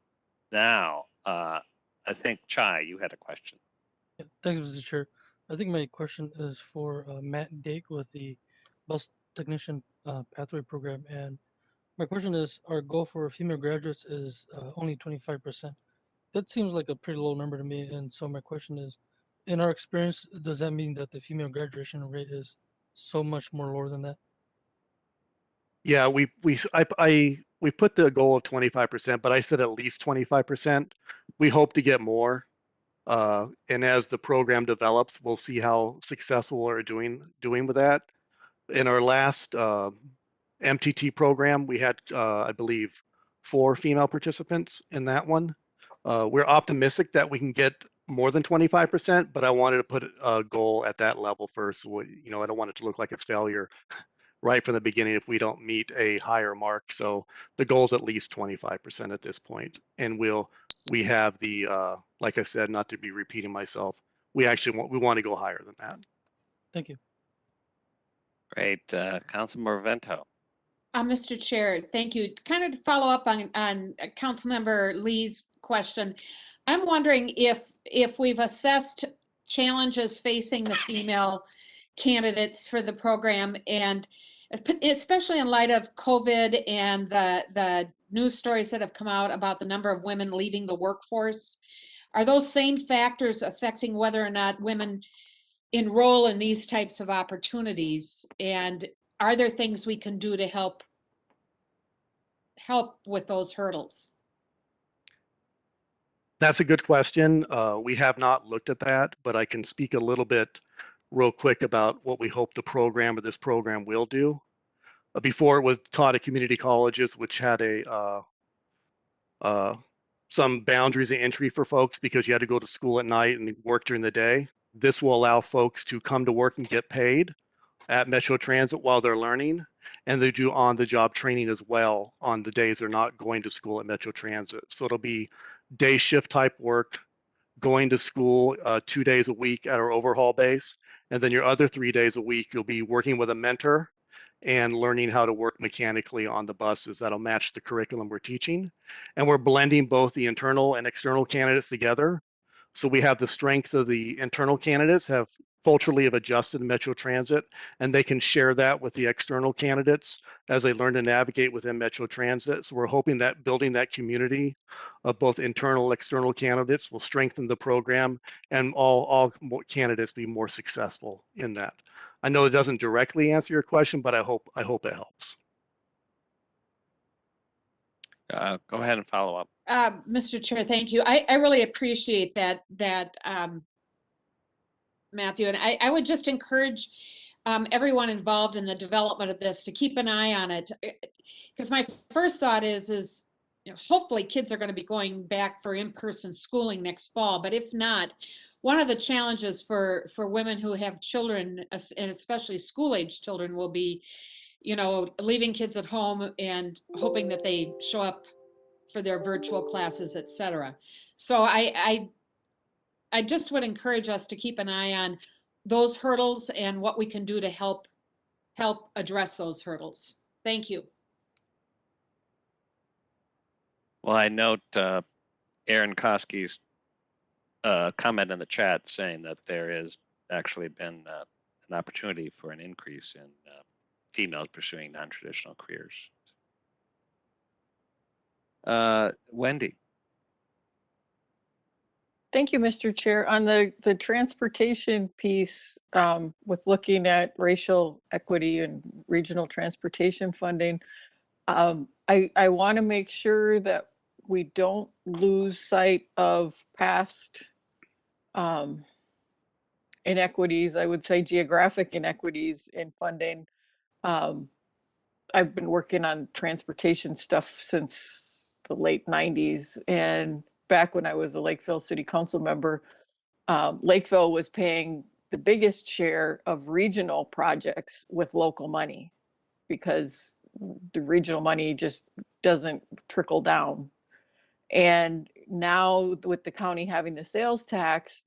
Speaker 1: Now, I think Chai, you had a question.
Speaker 19: Yeah, thanks, Mr. Chair. I think my question is for Matt Dake with the Bus Technician Pathway Program. And my question is, our goal for female graduates is only 25%. That seems like a pretty low number to me. And so my question is, in our experience, does that mean that the female graduation rate is so much more lower than that?
Speaker 17: Yeah, we put the goal of 25%, but I said at least 25%. We hope to get more. And as the program develops, we'll see how successful we're doing with that. In our last MTT program, we had, I believe, 4 female participants in that one. We're optimistic that we can get more than 25%, but I wanted to put a goal at that level first. So, you know, I don't want it to look like a failure right from the beginning if we don't meet a higher mark. So the goal is at least 25% at this point. And we have the, like I said, not to be repeating myself, we want to go higher than that.
Speaker 19: Thank you.
Speaker 1: Great. Councilmember Vento.
Speaker 3: Mr. Chair, thank you. Kind of to follow up on Councilmember Lee's question, I'm wondering if we've assessed challenges facing the female candidates for the program, and especially in light of COVID and the news stories that have come out about the number of women leaving the workforce. Are those same factors affecting whether or not women enroll in these types of opportunities? And are there things we can do to help with those hurdles?
Speaker 17: That's a good question. We have not looked at that, but I can speak a little bit real quick about what we hope the program or this program will do. Before, it was taught at community colleges, which had some boundaries of entry for folks because you had to go to school at night and work during the day. This will allow folks to come to work and get paid at Metro Transit while they're learning, and they do on-the-job training as well on the days they're not going to school at Metro Transit. So it'll be day shift type work, going to school 2 days a week at our overhaul base, and then your other 3 days a week you'll be working with a mentor and learning how to work mechanically on the buses. That'll match the curriculum we're teaching. And we're blending both the internal and external candidates together. So we have the strength of the internal candidates culturally have adjusted Metro Transit, and they can share that with the external candidates as they learn to navigate within Metro Transit. So we're hoping that building that community of both internal and external candidates will strengthen the program and all candidates be more successful in that. I know it doesn't directly answer your question, but I hope it helps.
Speaker 1: Go ahead and follow up.
Speaker 3: Mr. Chair, thank you. I really appreciate that, Matthew. And I would just encourage everyone involved in the development of this to keep an eye on it. Because my first thought is you know, hopefully kids are going to be going back for in-person schooling next fall. But if not, one of the challenges for women who have children, and especially school-age children, will be, you know, leaving kids at home and hoping that they show up for their virtual classes, et cetera. So I just would encourage us to keep an eye on those hurdles and what we can do to help address those hurdles. Thank you.
Speaker 1: Well, I note Aaron Koski's comment in the chat saying that there has actually been an opportunity for an increase in females pursuing non-traditional careers. Wendy.
Speaker 4: Thank you, Mr. Chair. On the transportation piece, with looking at racial equity and regional transportation funding, I want to make sure that we don't lose sight of past inequities, I would say geographic inequities in funding. I've been working on transportation stuff since the late 90s, and back when I was a Lakeville City Council member, Lakeville was paying the biggest share of regional projects with local money because the regional money just doesn't trickle down. And now with the county having the sales tax,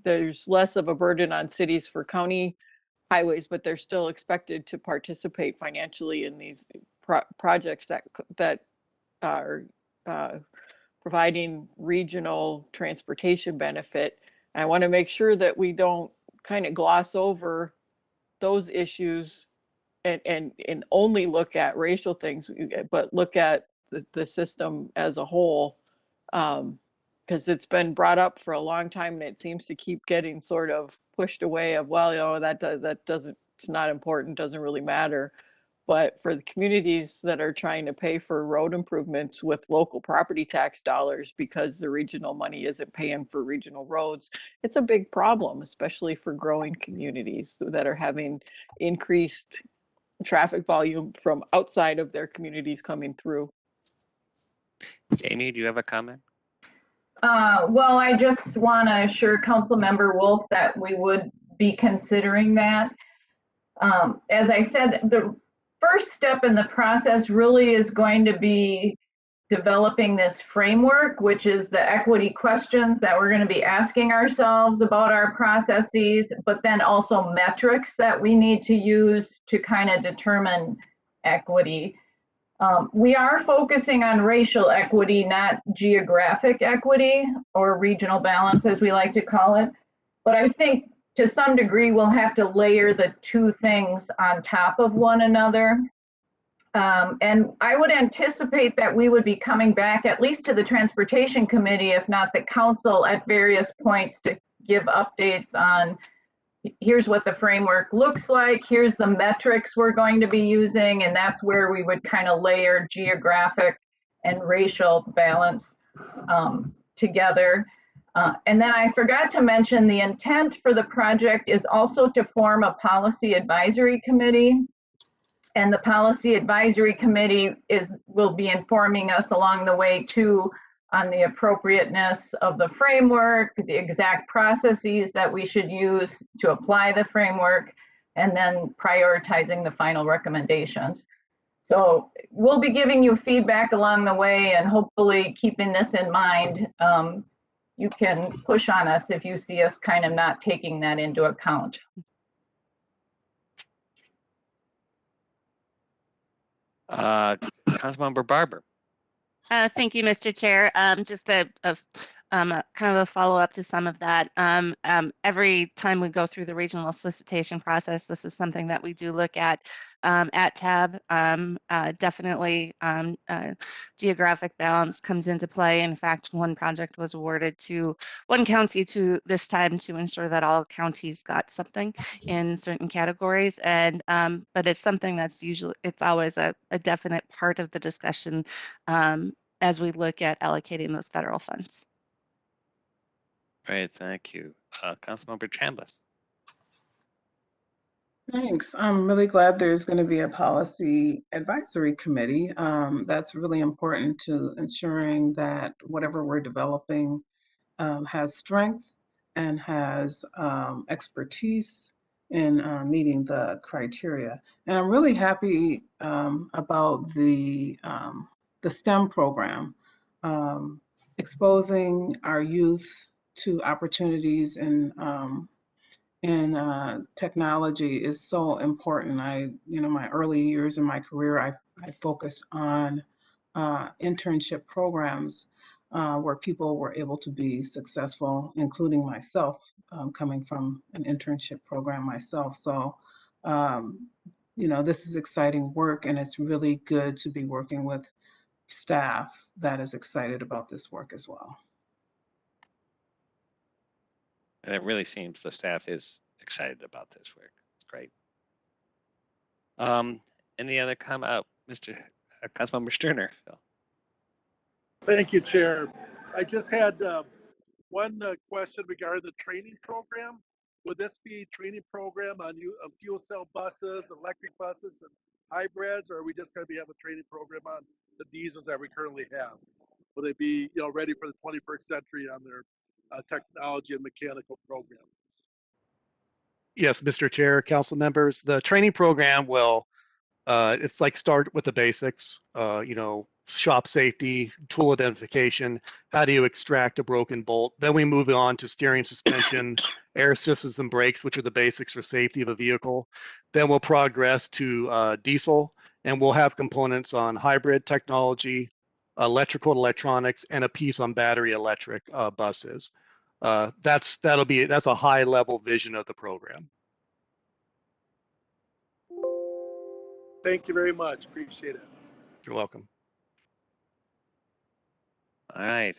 Speaker 4: there's less of a burden on cities for county highways, but they're still expected to participate financially in these projects that are providing regional transportation benefit. And I want to make sure that we don't kind of gloss over those issues and only look at racial things, but look at the system as a whole, because it's been brought up for a long time and it seems to keep getting sort of pushed away of, well, you know, that doesn't, it's not important, doesn't really matter. But for the communities that are trying to pay for road improvements with local property tax dollars because the regional money isn't paying for regional roads, it's a big problem, especially for growing communities that are having increased traffic volume from outside of their communities coming through.
Speaker 1: Amy, do you have a comment?
Speaker 20: Well, I just want to assure Councilmember Wolf that we would be considering that. As I said, the first step in the process really is going to be developing this framework, which is the equity questions that we're going to be asking ourselves about our processes, but then also metrics that we need to use to kind of determine equity. We are focusing on racial equity, not geographic equity or regional balance, as we like to call it. But I think to some degree, we'll have to layer the two things on top of one another. And I would anticipate that we would be coming back at least to the Transportation Committee, if not the council, at various points to give updates on here's what the framework looks like, here's the metrics we're going to be using, and that's where we would kind of layer geographic and racial balance together. And then I forgot to mention the intent for the project is also to form a policy advisory committee. And the policy advisory committee will be informing us along the way too on the appropriateness of the framework, the exact processes that we should use to apply the framework, and then prioritizing the final recommendations. So we'll be giving you feedback along the way, and hopefully keeping this in mind, you can push on us if you see us kind of not taking that into account.
Speaker 1: Councilmember Barber.
Speaker 21: Thank you, Mr. Chair. Just a kind of a follow-up to some of that. Every time we go through the regional solicitation process, this is something that we do look at TAB. Definitely geographic balance comes into play. In fact, one project was awarded to one county to this time to ensure that all counties got something in certain categories. And but it's something that's it's always a definite part of the discussion as we look at allocating those federal funds.
Speaker 1: Great, thank you. Councilmember Chambliss.
Speaker 11: Thanks. I'm really glad there's going to be a policy advisory committee. That's really important to ensuring that whatever we're developing has strength and has expertise in meeting the criteria. And I'm really happy about the STEM program, exposing our youth to opportunities in technology is so important. My early years in my career, I focused on internship programs where people were able to be successful, including myself, coming from an internship program myself. So, this is exciting work, and it's really good to be working with staff that is excited about this work as well.
Speaker 1: And it really seems the staff is excited about this work. It's great. Any other comment? Mr. Councilmember Sterner, Phil.
Speaker 6: Thank you, Chair. I just had one question regarding the training program. Would this be a training program on fuel cell buses, electric buses, and hybrids, or are we just going to have a training program on the diesels that we currently have? Will they be ready for the 21st century on their technology and mechanical program?
Speaker 17: Yes, Mr. Chair, council members, the training program will, it's like start with the basics, shop safety, tool identification, how do you extract a broken bolt. Then we move on to steering, suspension, air systems and brakes, which are the basics for safety of a vehicle. Then we'll progress to diesel, and we'll have components on hybrid technology, electrical and electronics, and a piece on battery electric buses. That's a high level vision of the program.
Speaker 6: Thank you very much. Appreciate it.
Speaker 17: You're welcome.
Speaker 1: All right.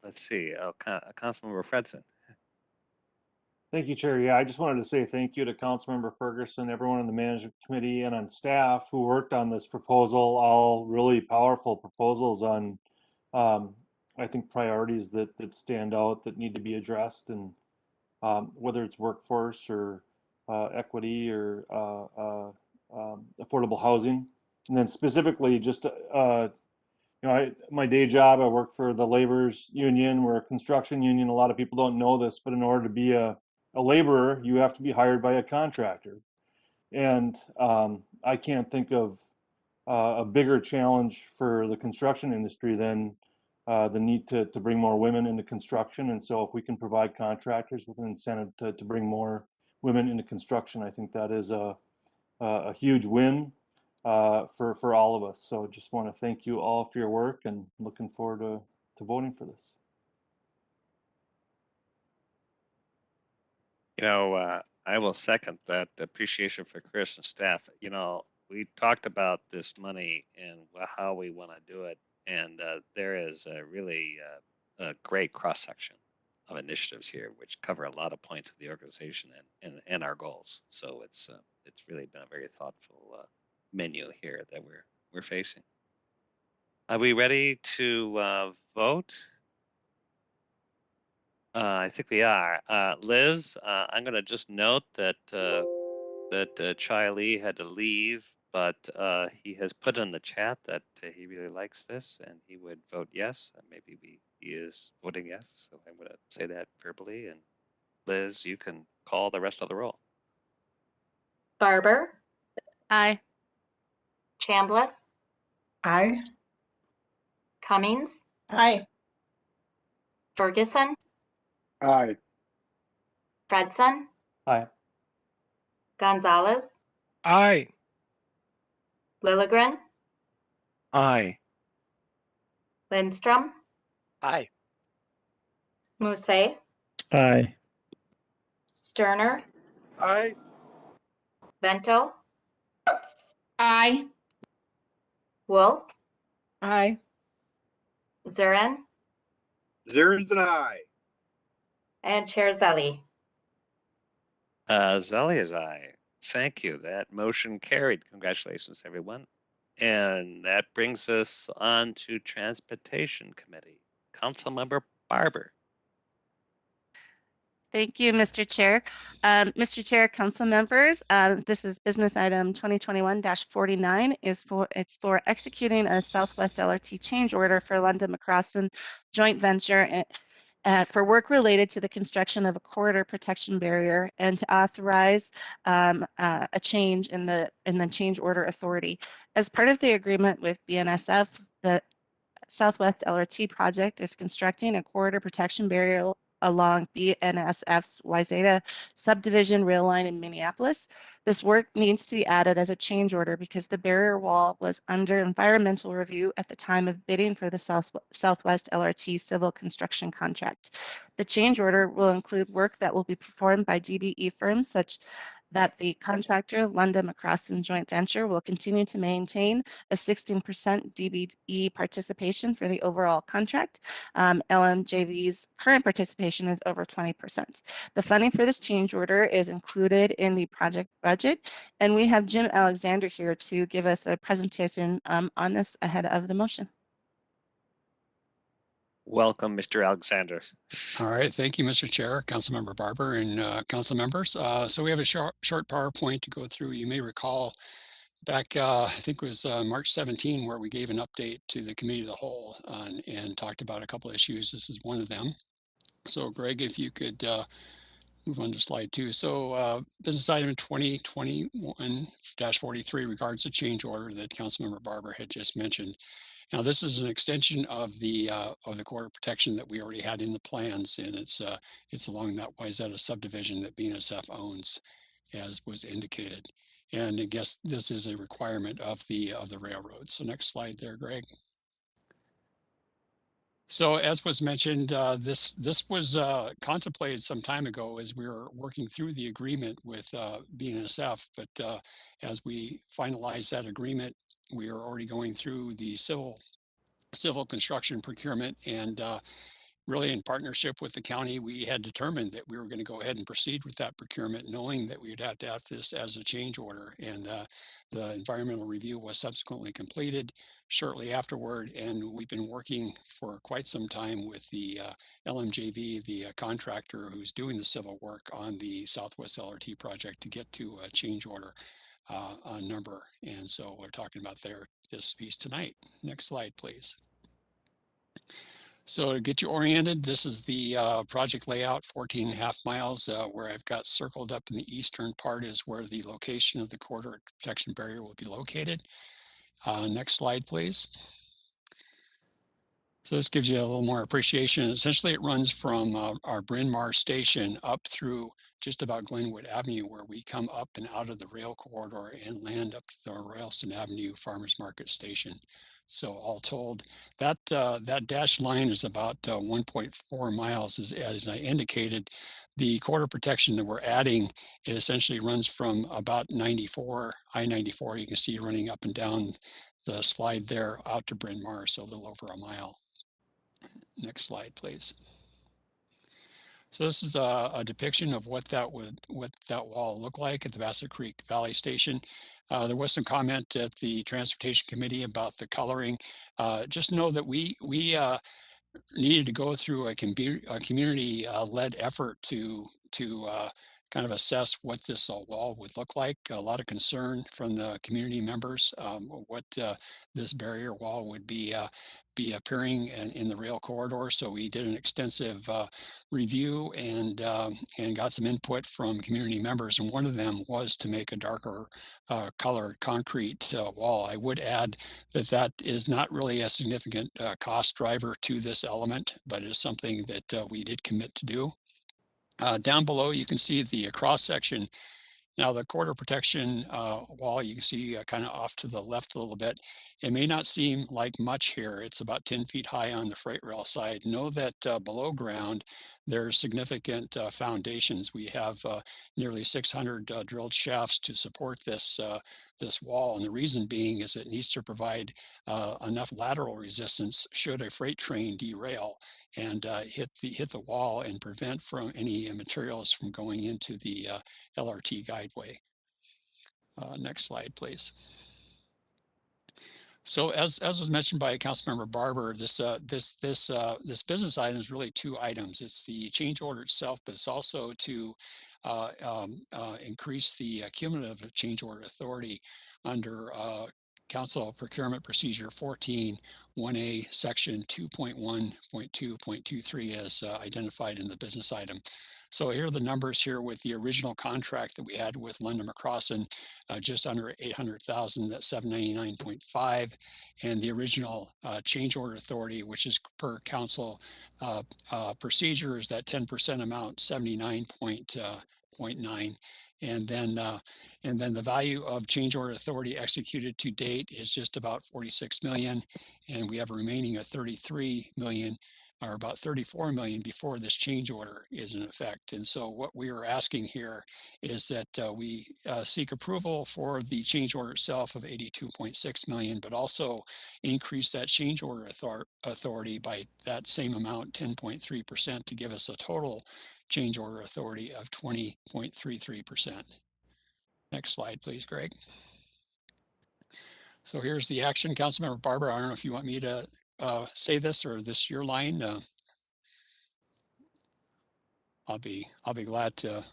Speaker 1: Let's see. Councilmember Fredson.
Speaker 22: Thank you, Chair. Yeah, I just wanted to say thank you to Councilmember Ferguson, everyone on the management committee and on staff who worked on this proposal, all really powerful proposals on, I think, priorities that stand out that need to be addressed, and whether it's workforce or equity or affordable housing. And then specifically, just my day job, I work for the laborers union. We're a construction union. A lot of people don't know this, but in order to be a laborer, you have to be hired by a contractor. And I can't think of a bigger challenge for the construction industry than the need to bring more women into construction. And so if we can provide contractors with an incentive to bring more women into construction, I think that is a huge win for all of us. So just want to thank you all for your work and looking forward to voting for this.
Speaker 1: I will second that appreciation for Chris and staff. We talked about this money and how we want to do it, and there is a really a great cross section of initiatives here, which cover a lot of points of the organization and our goals. So it's really been a very thoughtful menu here that we're facing. Are we ready to vote? I think we are. Liz, I'm going to just note that Chai Lee had to leave, but he has put in the chat that he really likes this and he would vote yes. And maybe he is voting yes. So I'm going to say that verbally. And Liz, you can call the rest of the roll.
Speaker 2: Barber,
Speaker 21: Aye.
Speaker 2: Chambliss,
Speaker 11: Aye.
Speaker 2: Cummings,
Speaker 11: Aye.
Speaker 2: Ferguson,
Speaker 7: Aye.
Speaker 2: Fredson,
Speaker 22: Aye.
Speaker 2: Gonzalez,
Speaker 5: Aye.
Speaker 2: Lilligren,
Speaker 5: Aye.
Speaker 2: Lindstrom,
Speaker 5: Aye.
Speaker 2: Musse,
Speaker 5: Aye.
Speaker 2: Sterner,
Speaker 6: Aye.
Speaker 2: Vento,
Speaker 3: Aye.
Speaker 2: Wolf,
Speaker 4: Aye.
Speaker 2: Zurin,
Speaker 6: Zurin's an aye.
Speaker 2: and Chair Zelli.
Speaker 1: Zelli is aye. Thank you. That motion carried. Congratulations, everyone. And that brings us on to Transportation Committee. Councilmember Barber.
Speaker 21: Thank you, Mr. Chair. Mr. Chair, council members, this is business item 2021-49. It's for executing a Southwest LRT change order for London McCrossin joint venture for work related to the construction of a corridor protection barrier and to authorize a change in the change order authority. As part of the agreement with BNSF, the Southwest LRT project is constructing a corridor protection barrier along BNSF's Wayzata subdivision rail line in Minneapolis. This work needs to be added as a change order because the barrier wall was under environmental review at the time of bidding for the Southwest LRT civil construction contract. The change order will include work that will be performed by DBE firms such that the contractor, London McCrossin Joint Venture, will continue to maintain a 16% DBE participation for the overall contract. LMJV's current participation is over 20%. The funding for this change order is included in the project budget, and we have Jim Alexander here to give us a presentation on this ahead of the motion.
Speaker 1: Welcome, Mr. Alexander.
Speaker 8: All right, thank you, Mr. Chair, Councilmember Barber, and council members. So we have a short PowerPoint to go through. You may recall back, I think it was March 17, where we gave an update to the committee of the whole and talked about a couple of issues. This is one of them. So Greg, if you could move on to slide 2. So business item 2021-43 regards the change order that Councilmember Barber had just mentioned. Now, this is an extension of the corridor protection that we already had in the plans, and it's along that Wayzata subdivision that BNSF owns, as was indicated. And I guess this is a requirement of the railroad. So next slide there, Greg. So as was mentioned, this was contemplated some time ago as we were working through the agreement with BNSF, but as we finalized that agreement, we are already going through the civil construction procurement, and really in partnership with the county, we had determined that we were going to go ahead and proceed with that procurement, knowing that we would have to have this as a change order. And the environmental review was subsequently completed shortly afterward, and we've been working for quite some time with the LMJV, the contractor who's doing the civil work on the Southwest LRT project, to get to a change order. number. And so we're talking about this piece tonight. Next slide, please. So to get you oriented, this is the project layout, 14.5 miles, where I've got circled up in the eastern part is where the location of the corridor protection barrier will be located. Next slide, please. So this gives you a little more appreciation. Essentially, it runs from our Bryn Mawr station up through just about Glenwood Avenue, where we come up and out of the rail corridor and land up to the Royalston Avenue Farmers Market Station. So all told, that dashed line is about 1.4 miles. As I indicated, the corridor protection that we're adding, it essentially runs from about I-94, you can see running up and down the slide there out to Bryn Mawr, so a little over a mile. Next slide, please. So this is a depiction of what that wall looked like at the Bassett Creek Valley Station. There was some comment at the Transportation Committee about the coloring. Just know that we needed to go through a community-led effort to kind of assess what this wall would look like. A lot of concern from the community members what this barrier wall would be appearing in the rail corridor. So we did an extensive review and got some input from community members. And one of them was to make a darker colored concrete wall. I would add that is not really a significant cost driver to this element, but is something that we did commit to do. Down below, you can see the cross section. Now the corridor protection wall, you can see kind of off to the left a little bit. It may not seem like much here. It's about 10 feet high on the freight rail side. Know that below ground, there's significant foundations. We have nearly 600 drilled shafts to support this wall. And the reason being is it needs to provide enough lateral resistance should a freight train derail and hit the wall and prevent from any materials from going into the LRT guideway. Next slide, please. So as was mentioned by Councilmember Barber, this business item is really two items. It's the change order itself, but it's also to increase the cumulative change order authority under Council Procurement Procedure 14-1A, Section 2.1.2.23 as identified in the business item. So here are the numbers here with the original contract that we had with London McCrossin, just under 800,000, that's 799.5, and the original change order authority, which is per council procedure, is that 10% amount, 79.9. And then the value of change order authority executed to date is just about 46 million, and we have a remaining of 33 million, or about 34 million before this change order is in effect. And so what we are asking here is that we seek approval for the change order itself of 82.6 million, but also increase that change order authority by that same amount, 10.3%, to give us a total change order authority of 20.33%. Next slide, please, Greg. So here's the action. Councilmember Barber, I don't know if you want me to say this or this your line. I'll be glad to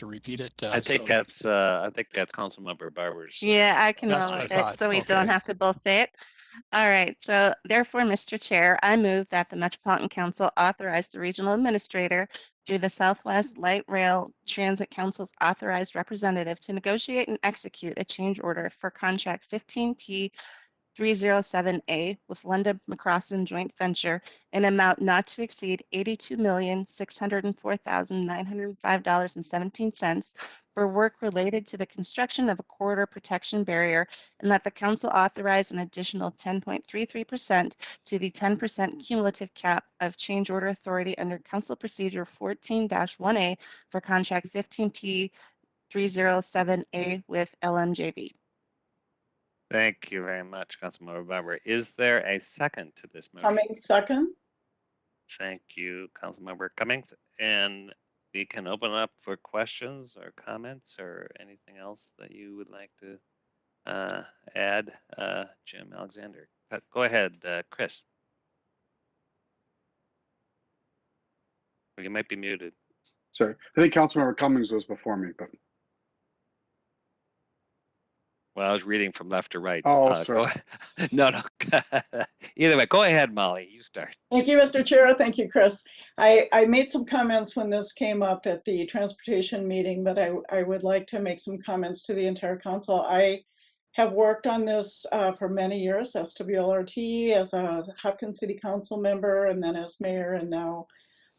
Speaker 8: repeat it.
Speaker 1: I think that's Councilmember Barber's.
Speaker 21: Yeah, I can
Speaker 8: That's
Speaker 21: roll
Speaker 8: what I
Speaker 21: with it
Speaker 8: thought.
Speaker 21: so we
Speaker 8: Okay.
Speaker 21: don't have to both say it. All right, so therefore, Mr. Chair, I move that the Metropolitan Council authorize the regional administrator through the Southwest Light Rail Transit Council's authorized representative to negotiate and execute a change order for contract 15P 307A with London McCrossin Joint Venture in amount not to exceed $82,604,905.17 for work related to the construction of a corridor protection barrier, and that the council authorize an additional 10.33% to the 10% cumulative cap of change order authority under Council Procedure 14-1A for contract 15P 307A with LMJV.
Speaker 1: Thank you very much, Councilmember Barber. Is there a second to this motion?
Speaker 9: Cummings, second.
Speaker 1: Thank you, Councilmember Cummings. And we can open up for questions or comments or anything else that you would like to add, Jim Alexander. Go ahead, Chris. Or you might be muted.
Speaker 7: Sorry, I think Councilmember Cummings was before me, but.
Speaker 1: Well, I was reading from left to right.
Speaker 7: Oh,
Speaker 1: Go
Speaker 7: sorry.
Speaker 1: ahead. No. Either way, go ahead, Molly. You start.
Speaker 4: Thank you, Mr. Chair. Thank you, Chris. I made some comments when this came up at the transportation meeting, but I would like to make some comments to the entire council. I have worked on this for many years, SWLRT, as a Hopkins City Council member, and then as mayor, and now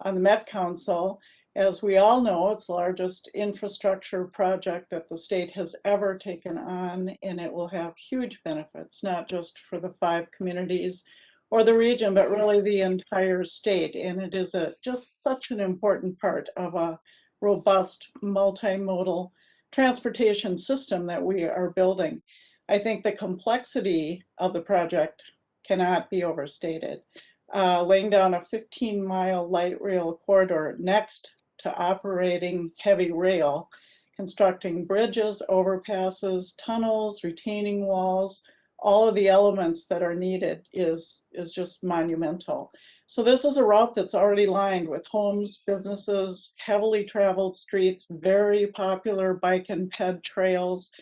Speaker 4: on the Met Council. As we all know, it's the largest infrastructure project that the state has ever taken on, and it will have huge benefits, not just for the 5 communities or the region, but really the entire state. And it is just such an important part of a robust multimodal transportation system that we are building. I think the complexity of the project cannot be overstated. Laying down a 15-mile light rail corridor next to operating heavy rail, constructing bridges, overpasses, tunnels, retaining walls, all of the elements that are needed is just monumental. So this is a route that's already lined with homes, businesses, heavily traveled streets, very popular bike and ped trails.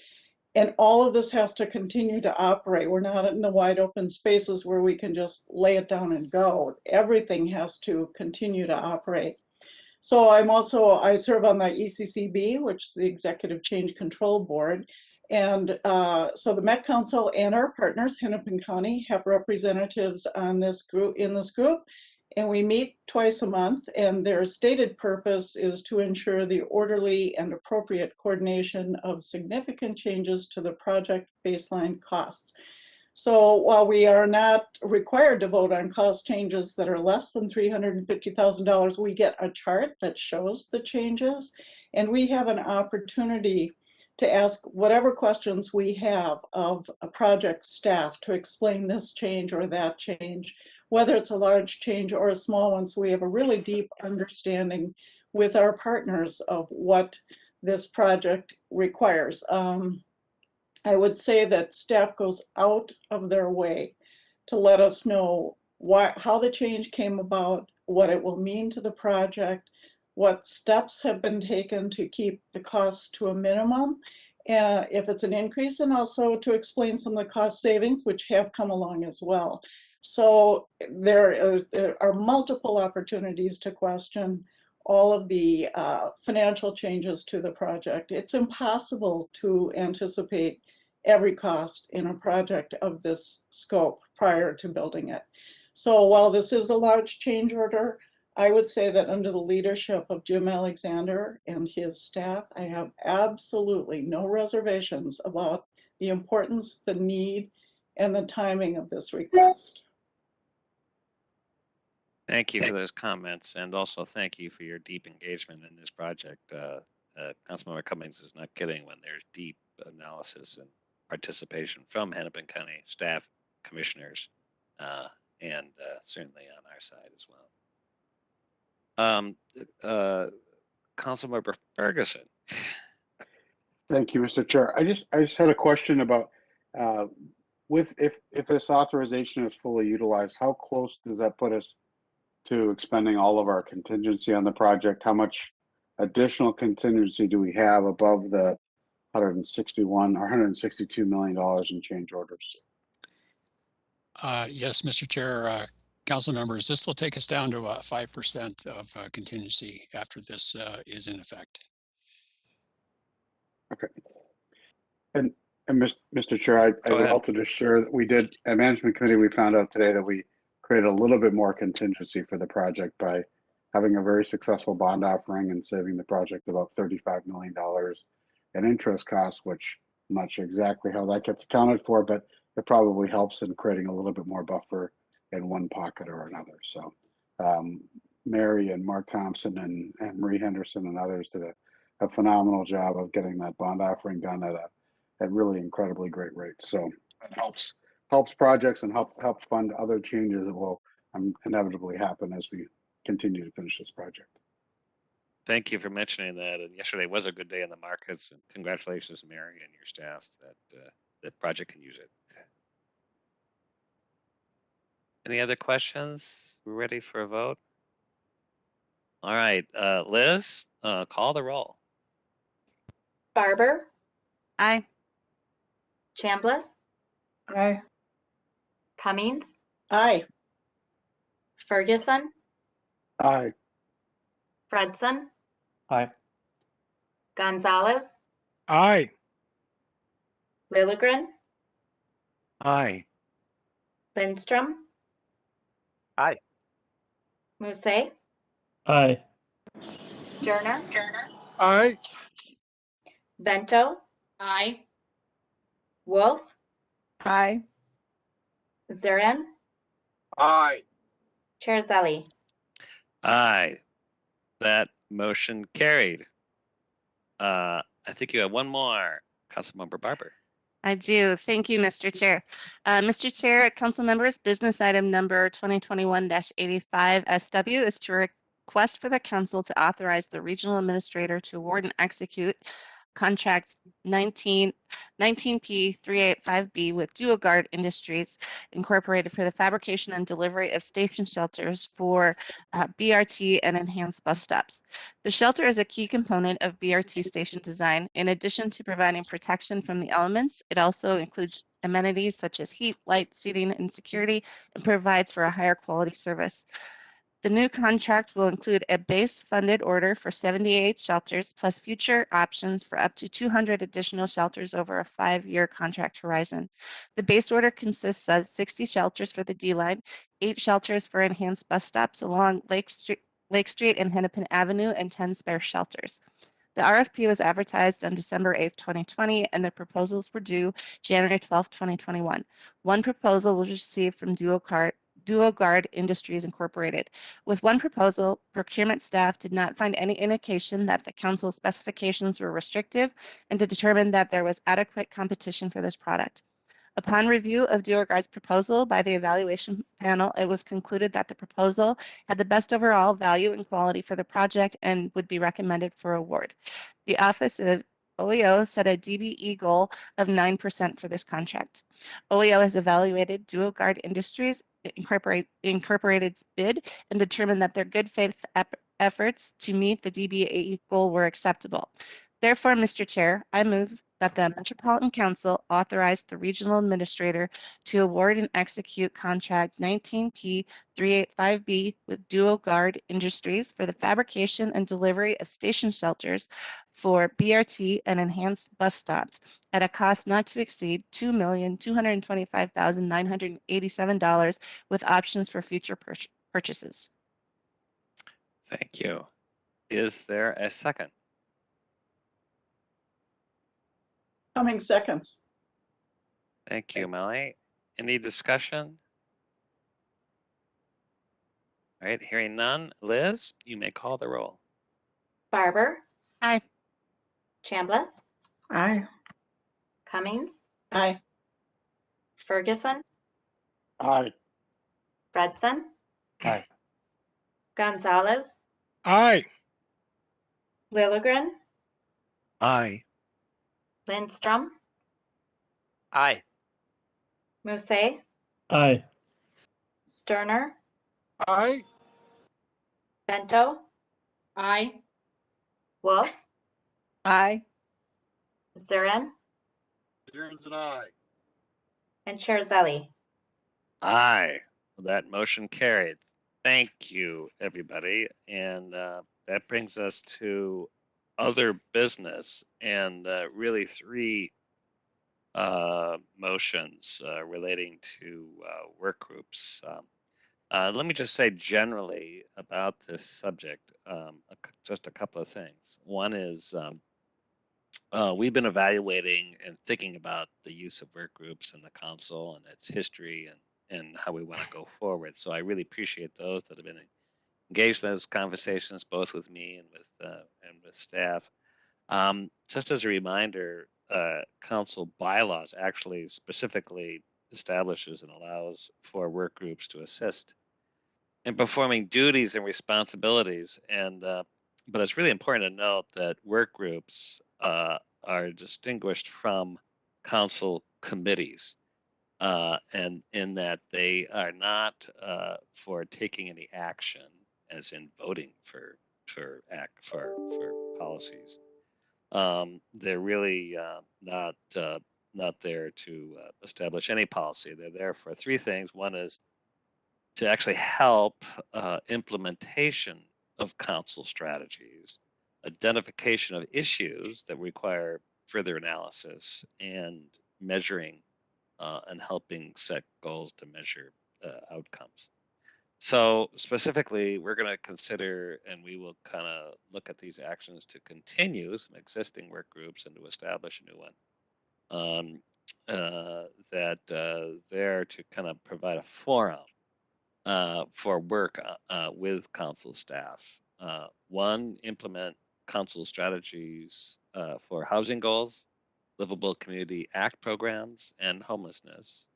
Speaker 4: And all of this has to continue to operate. We're not in the wide open spaces where we can just lay it down and go. Everything has to continue to operate. So I serve on the ECCB, which is the Executive Change Control Board. And so the Met Council and our partners, Hennepin County, have representatives on this group, and we meet twice a month, and their stated purpose is to ensure the orderly and appropriate coordination of significant changes to the project baseline costs. So while we are not required to vote on cost changes that are less than $350,000, we get a chart that shows the changes, and we have an opportunity to ask whatever questions we have of a project staff to explain this change or that change, whether it's a large change or a small one. So we have a really deep understanding with our partners of what this project requires. I would say that staff goes out of their way to let us know how the change came about, what it will mean to the project, what steps have been taken to keep the costs to a minimum, if it's an increase, and also to explain some of the cost savings, which have come along as well. So there are multiple opportunities to question all of the financial changes to the project. It's impossible to anticipate every cost in a project of this scope prior to building it. So while this is a large change order, I would say that under the leadership of Jim Alexander and his staff, I have absolutely no reservations about the importance, the need, and the timing of this request.
Speaker 1: Thank you for those comments, and also thank you for your deep engagement in this project. Councilmember Cummings is not kidding when there's deep analysis and participation from Hennepin County staff, commissioners, and certainly on our side as well. Councilmember Ferguson.
Speaker 7: Thank you, Mr. Chair. I just had a question about if this authorization is fully utilized, how close does that put us to expending all of our contingency on the project? How much additional contingency do we have above the $161 or $162 million in change orders?
Speaker 8: Yes, Mr. Chair, council members, this will take us down to 5% of contingency after this is in effect.
Speaker 7: Okay. And Mr. Chair, I would also just share that we did at management committee, we found out today that we created a little bit more contingency for the project by having a very successful bond offering and saving the project about $35 million in interest costs, which I'm not sure exactly how that gets accounted for, but it probably helps in creating a little bit more buffer in one pocket or another. So Mary and Mark Thompson and Marie Henderson and others did a phenomenal job of getting that bond offering done at really incredibly great rates. So it helps projects and helps fund other changes that will inevitably happen as we continue to finish this project.
Speaker 1: Thank you for mentioning that. And yesterday was a good day in the markets. And congratulations, Mary and your staff, that project can use it. Any other questions? We're ready for a vote. All right, Liz, call the roll.
Speaker 2: Barber.
Speaker 21: Aye.
Speaker 2: Chambliss,
Speaker 11: Aye.
Speaker 2: Cummings,
Speaker 11: Aye.
Speaker 2: Ferguson,
Speaker 7: Aye.
Speaker 2: Fredson,
Speaker 22: Aye.
Speaker 2: Gonzalez,
Speaker 17: Aye.
Speaker 2: Lilligren,
Speaker 17: Aye.
Speaker 2: Lindstrom,
Speaker 17: Aye.
Speaker 2: Musse,
Speaker 22: Aye.
Speaker 2: Sterner,
Speaker 6: Aye.
Speaker 2: Vento,
Speaker 3: Aye.
Speaker 2: Wolf,
Speaker 4: Aye.
Speaker 2: Zurin,
Speaker 6: Aye.
Speaker 2: Chair Zelli.
Speaker 1: Aye. That motion carried. I think you have one more, Councilmember Barber.
Speaker 21: I do. Thank you, Mr. Chair. Mr. Chair, council members, business item number 2021-85 SW is to request for the council to authorize the regional administrator to award and execute contract 19P385B with DuoGuard Industries Incorporated for the fabrication and delivery of station shelters for BRT and enhanced bus stops. The shelter is a key component of BRT station design. In addition to providing protection from the elements, it also includes amenities such as heat, light, seating, and security, and provides for a higher quality service. The new contract will include a base funded order for 78 shelters plus future options for up to 200 additional shelters over a 5-year contract horizon. The base order consists of 60 shelters for the D line, 8 shelters for enhanced bus stops along Lake Street and Hennepin Avenue, and 10 spare shelters. The RFP was advertised on December 8th, 2020, and the proposals were due January 12th, 2021. One proposal was received from DuoGuard Industries Incorporated. With one proposal, procurement staff did not find any indication that the council specifications were restrictive and to determine that there was adequate competition for this product. Upon review of DuoGuard's proposal by the evaluation panel, it was concluded that the proposal had the best overall value and quality for the project and would be recommended for award. The Office of OEO set a DBE goal of 9% for this contract. OEO has evaluated DuoGuard Industries Incorporated's bid and determined that their good faith efforts to meet the DBE goal were acceptable. Therefore, Mr. Chair, I move that the Metropolitan Council authorize the regional administrator to award and execute contract 19P385B with DuoGuard Industries for the fabrication and delivery of station shelters for BRT and enhanced bus stops at a cost not to exceed $2,225,987 with options for future purchases.
Speaker 1: Thank you. Is there a second?
Speaker 11: Coming seconds.
Speaker 1: Thank you, Molly. Any discussion? All right, hearing none. Liz, you may call the roll.
Speaker 2: Barber,
Speaker 21: Aye.
Speaker 2: Chambliss,
Speaker 11: Aye.
Speaker 2: Cummings,
Speaker 11: Aye.
Speaker 2: Ferguson,
Speaker 7: Aye.
Speaker 2: Fredson,
Speaker 22: Aye.
Speaker 2: Gonzalez,
Speaker 17: Aye.
Speaker 2: Lilligren,
Speaker 17: Aye.
Speaker 2: Lindstrom,
Speaker 17: Aye.
Speaker 2: Musse,
Speaker 22: Aye.
Speaker 2: Sterner,
Speaker 6: Aye.
Speaker 2: Vento,
Speaker 3: Aye.
Speaker 2: Wolf,
Speaker 4: Aye.
Speaker 2: Zurin,
Speaker 6: Aaron's an aye.
Speaker 2: and Chair Zelli.
Speaker 1: Aye. That motion carried. Thank you, everybody. And that brings us to other business and really 3 motions relating to work groups. Let me just say generally about this subject, just a couple of things. One is we've been evaluating and thinking about the use of work groups in the council and its history and how we want to go forward. So I really appreciate those that have been engaged in those conversations, both with me and with staff. Just as a reminder, council bylaws actually specifically establishes and allows for work groups to assist in performing duties and responsibilities. And but it's really important to note that work groups are distinguished from council committees, and in that they are not for taking any action, as in voting for policies. They're really not there to establish any policy. They're there for three things. One is to actually help implementation of council strategies, identification of issues that require further analysis, and measuring and helping set goals to measure outcomes. So specifically, we're going to consider, and we will kind of look at these actions to continue some existing work groups and to establish a new one. There to kind of provide a forum for work with council staff. One, implement council strategies for housing goals, livable community act programs, and homelessness.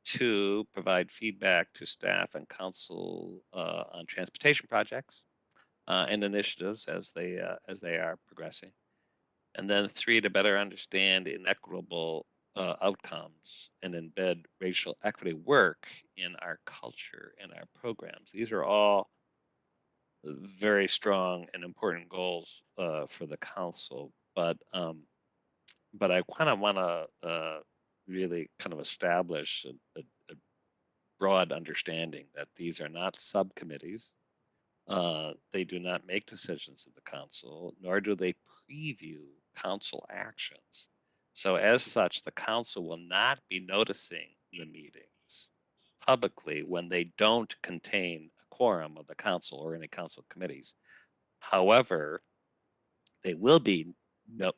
Speaker 1: Two, provide feedback to staff and council on transportation projects and initiatives as they are progressing. And then three, to better understand inequitable outcomes and embed racial equity work in our culture and our programs. These are all very strong and important goals for the council, but I kind of want to really kind of establish a broad understanding that these are not subcommittees. They do not make decisions of the council, nor do they preview council actions. So as such, the council will not be noticing the meetings publicly when they don't contain a quorum of the council or any council committees. However, they will be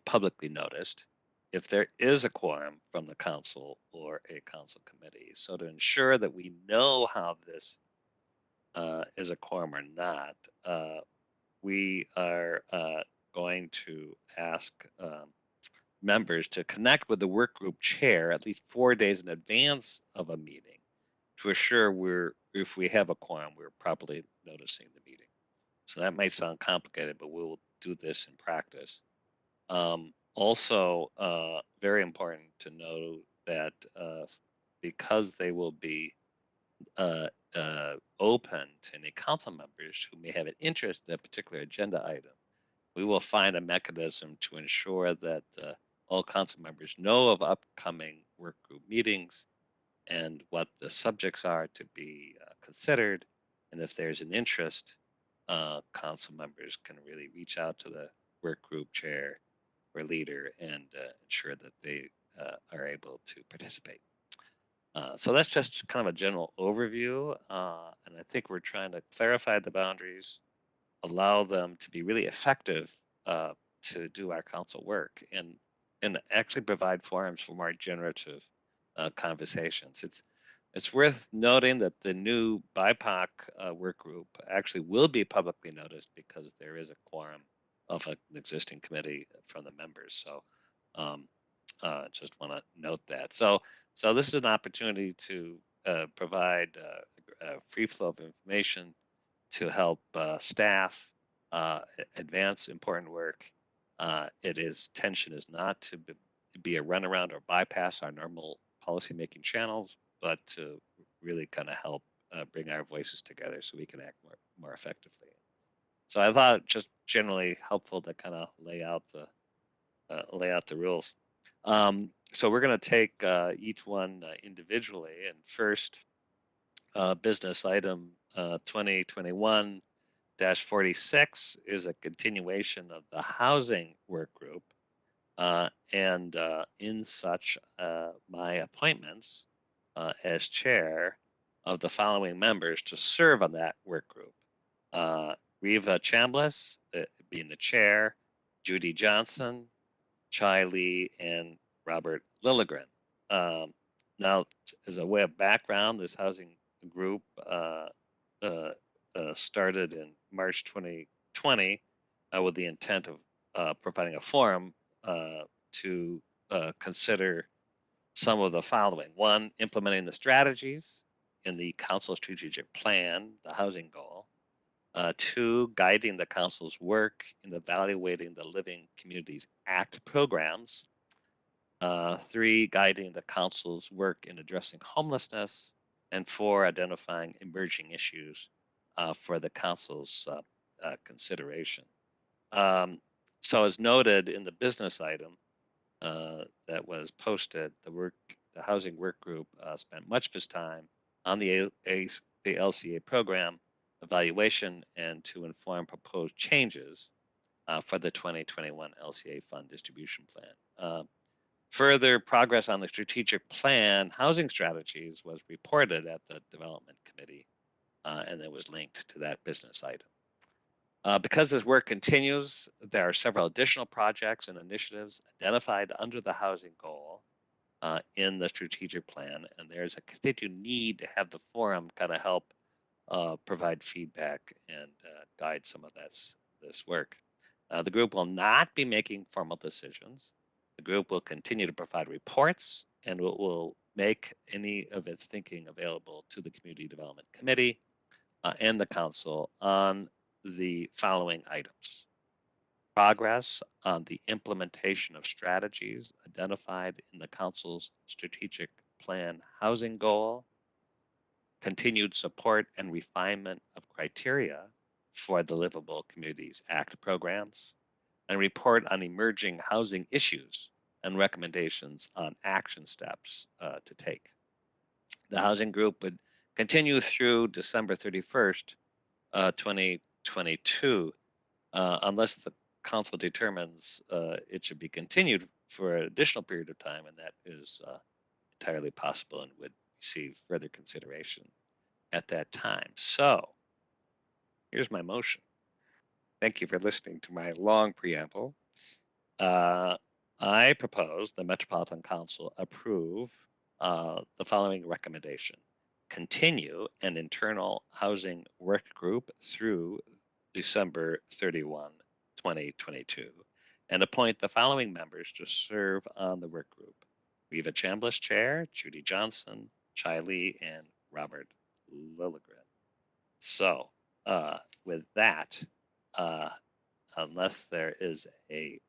Speaker 1: publicly noticed if there is a quorum from the council or a council committee. So to ensure that we know how this is a quorum or not, we are going to ask members to connect with the work group chair at least 4 days in advance of a meeting to assure if we have a quorum, we're properly noticing the meeting. So that might sound complicated, but we'll do this in practice. Also, very important to know that because they will be open to any council members who may have an interest in a particular agenda item, we will find a mechanism to ensure that all council members know of upcoming work group meetings and what the subjects are to be considered. And if there's an interest, council members can really reach out to the work group chair or leader and ensure that they are able to participate. So that's just kind of a general overview. And I think we're trying to clarify the boundaries, allow them to be really effective to do our council work and actually provide forums for more generative conversations. It's worth noting that the new BIPOC work group actually will be publicly noticed because there is a quorum of an existing committee from the members. So just want to note that. So this is an opportunity to provide a free flow of information to help staff advance important work. Tension is not to be a runaround or bypass our normal policymaking channels, but to really kind of help bring our voices together so we can act more effectively. So I thought just generally helpful to kind of lay out the rules. So we're going to take each one individually, and first business item 2021-46 is a continuation of the housing work group, and in such my appointments as chair of the following members to serve on that work group. Reva Chambliss being the chair, Judy Johnson, Chai Lee, and Robert Lilligren. Now, as a way of background, this housing group started in March 2020 with the intent of providing a forum to consider some of the following. One, implementing the strategies in the council strategic plan, the housing goal. Two, guiding the council's work in evaluating the Living Communities Act programs. Three, guiding the council's work in addressing homelessness. And four, identifying emerging issues for the council's consideration. So as noted in the business item, that was posted, the housing work group spent much of its time on the LCA program evaluation and to inform proposed changes for the 2021 LCA fund distribution plan. Further progress on the strategic plan housing strategies was reported at the development committee, and it was linked to that business item. Because this work continues, there are several additional projects and initiatives identified under the housing goal in the strategic plan, and there's a continued need to have the forum kind of help provide feedback and guide some of this work. The group will not be making formal decisions. The group will continue to provide reports and will make any of its thinking available to the Community Development Committee and the Council on the following items: progress on the implementation of strategies identified in the Council's strategic plan housing goal, continued support and refinement of criteria for the Livable Communities Act programs, and report on emerging housing issues and recommendations on action steps to take. The housing group would continue through December 31st, 2022, unless the council determines it should be continued for an additional period of time, and that is entirely possible and would receive further consideration at that time. So here's my motion. Thank you for listening to my long preamble. I propose the Metropolitan Council approve the following recommendation: continue an internal housing work group through December 31, 2022, and appoint the following members to serve on the work group: Reva Chambliss, Chair; Judy Johnson, Chai Lee, and Robert Lilligren. So with that, unless there is a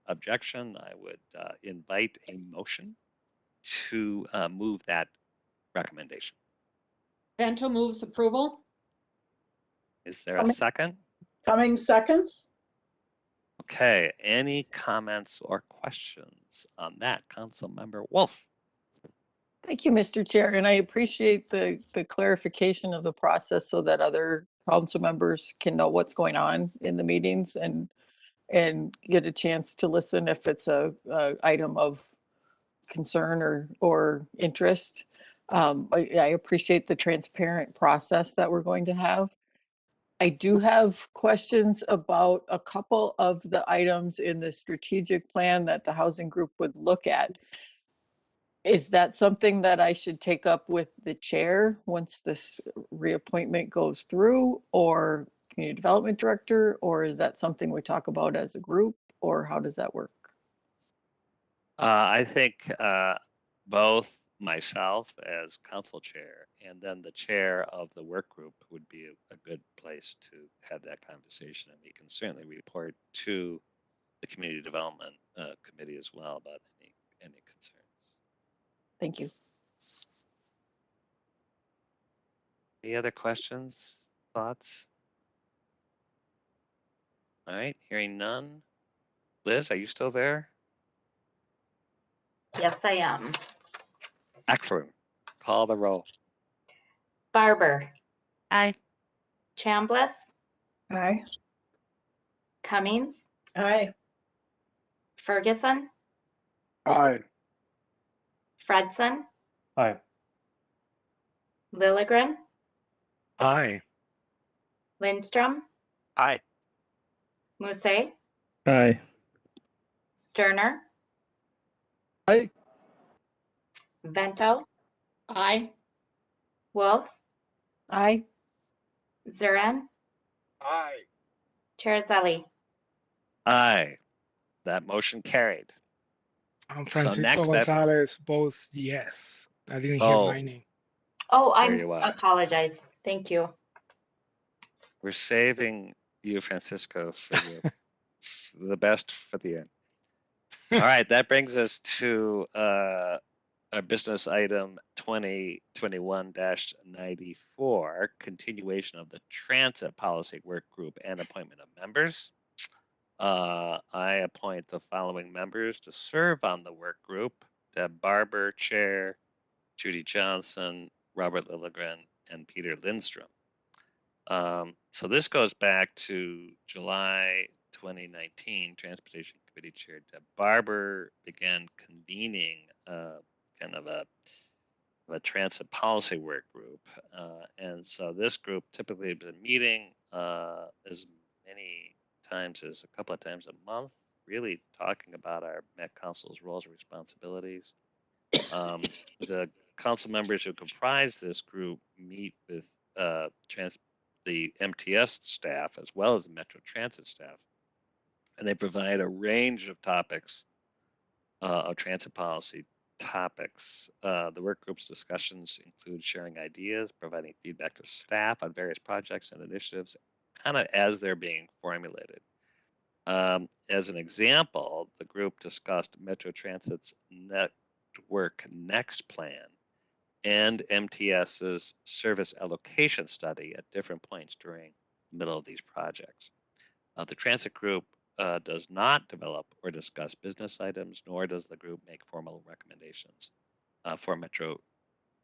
Speaker 1: objection, I would invite a motion to move that recommendation.
Speaker 3: Bento moves approval.
Speaker 1: Is there a second?
Speaker 9: Cummings seconds.
Speaker 1: Okay, any comments or questions on that? Councilmember Wolf.
Speaker 4: Thank you, Mr. Chair, and I appreciate the clarification of the process so that other council members can know what's going on in the meetings and get a chance to listen if it's a item of concern or interest. I appreciate the transparent process that we're going to have. I do have questions about a couple of the items in the strategic plan that the housing group would look at. Is that something that I should take up with the chair once this reappointment goes through, or community development director, or is that something we talk about as a group, or how does that work?
Speaker 1: I think both myself as council chair and then the chair of the work group would be a good place to have that conversation, and we can certainly report to the community development committee as well about any concerns.
Speaker 4: Thank you.
Speaker 1: Any other questions, thoughts? All right, hearing none. Liz, are you still there?
Speaker 2: Yes, I am.
Speaker 1: Excellent. Call the roll.
Speaker 2: Barber.
Speaker 21: Aye.
Speaker 2: Chambliss.
Speaker 11: Aye.
Speaker 2: Cummings.
Speaker 9: Aye.
Speaker 2: Ferguson.
Speaker 7: Aye.
Speaker 2: Fredson.
Speaker 22: Aye.
Speaker 2: Lilligren.
Speaker 12: Aye.
Speaker 2: Lindstrom.
Speaker 12: Aye.
Speaker 2: Musse.
Speaker 12: Aye.
Speaker 2: Sterner.
Speaker 17: Aye.
Speaker 2: Vento.
Speaker 3: Aye.
Speaker 2: Wolf.
Speaker 4: Aye.
Speaker 2: Zurin.
Speaker 12: Aye.
Speaker 2: Chair Zelli.
Speaker 1: Aye. That motion carried.
Speaker 12: Francisco
Speaker 1: next up-
Speaker 12: Gonzalez votes yes. I didn't hear my name.
Speaker 2: Oh,
Speaker 1: There
Speaker 2: I
Speaker 1: you are.
Speaker 2: apologize. Thank you.
Speaker 1: We're saving you, Francisco, for the best for the end. All right, that brings us to our business item 2021-94, continuation of the transit policy work group and appointment of members. I appoint the following members to serve on the work group: Deb Barber, Chair; Judy Johnson; Robert Lilligren; and Peter Lindstrom. So this goes back to July 2019. Transportation Committee Chair Deb Barber began convening kind of a transit policy work group. And so this group typically has been meeting as many times as a couple of times a month, really talking about our Met Council's roles and responsibilities. The council members who comprise this group meet with the MTS staff as well as the Metro Transit staff, and they provide a range of topics of transit policy topics. The work group's discussions include sharing ideas, providing feedback to staff on various projects and initiatives, kind of as they're being formulated. As an example, the group discussed Metro Transit's Network Next plan and MTS's service allocation study at different points during the middle of these projects. The transit group does not develop or discuss business items, nor does the group make formal recommendations for Metro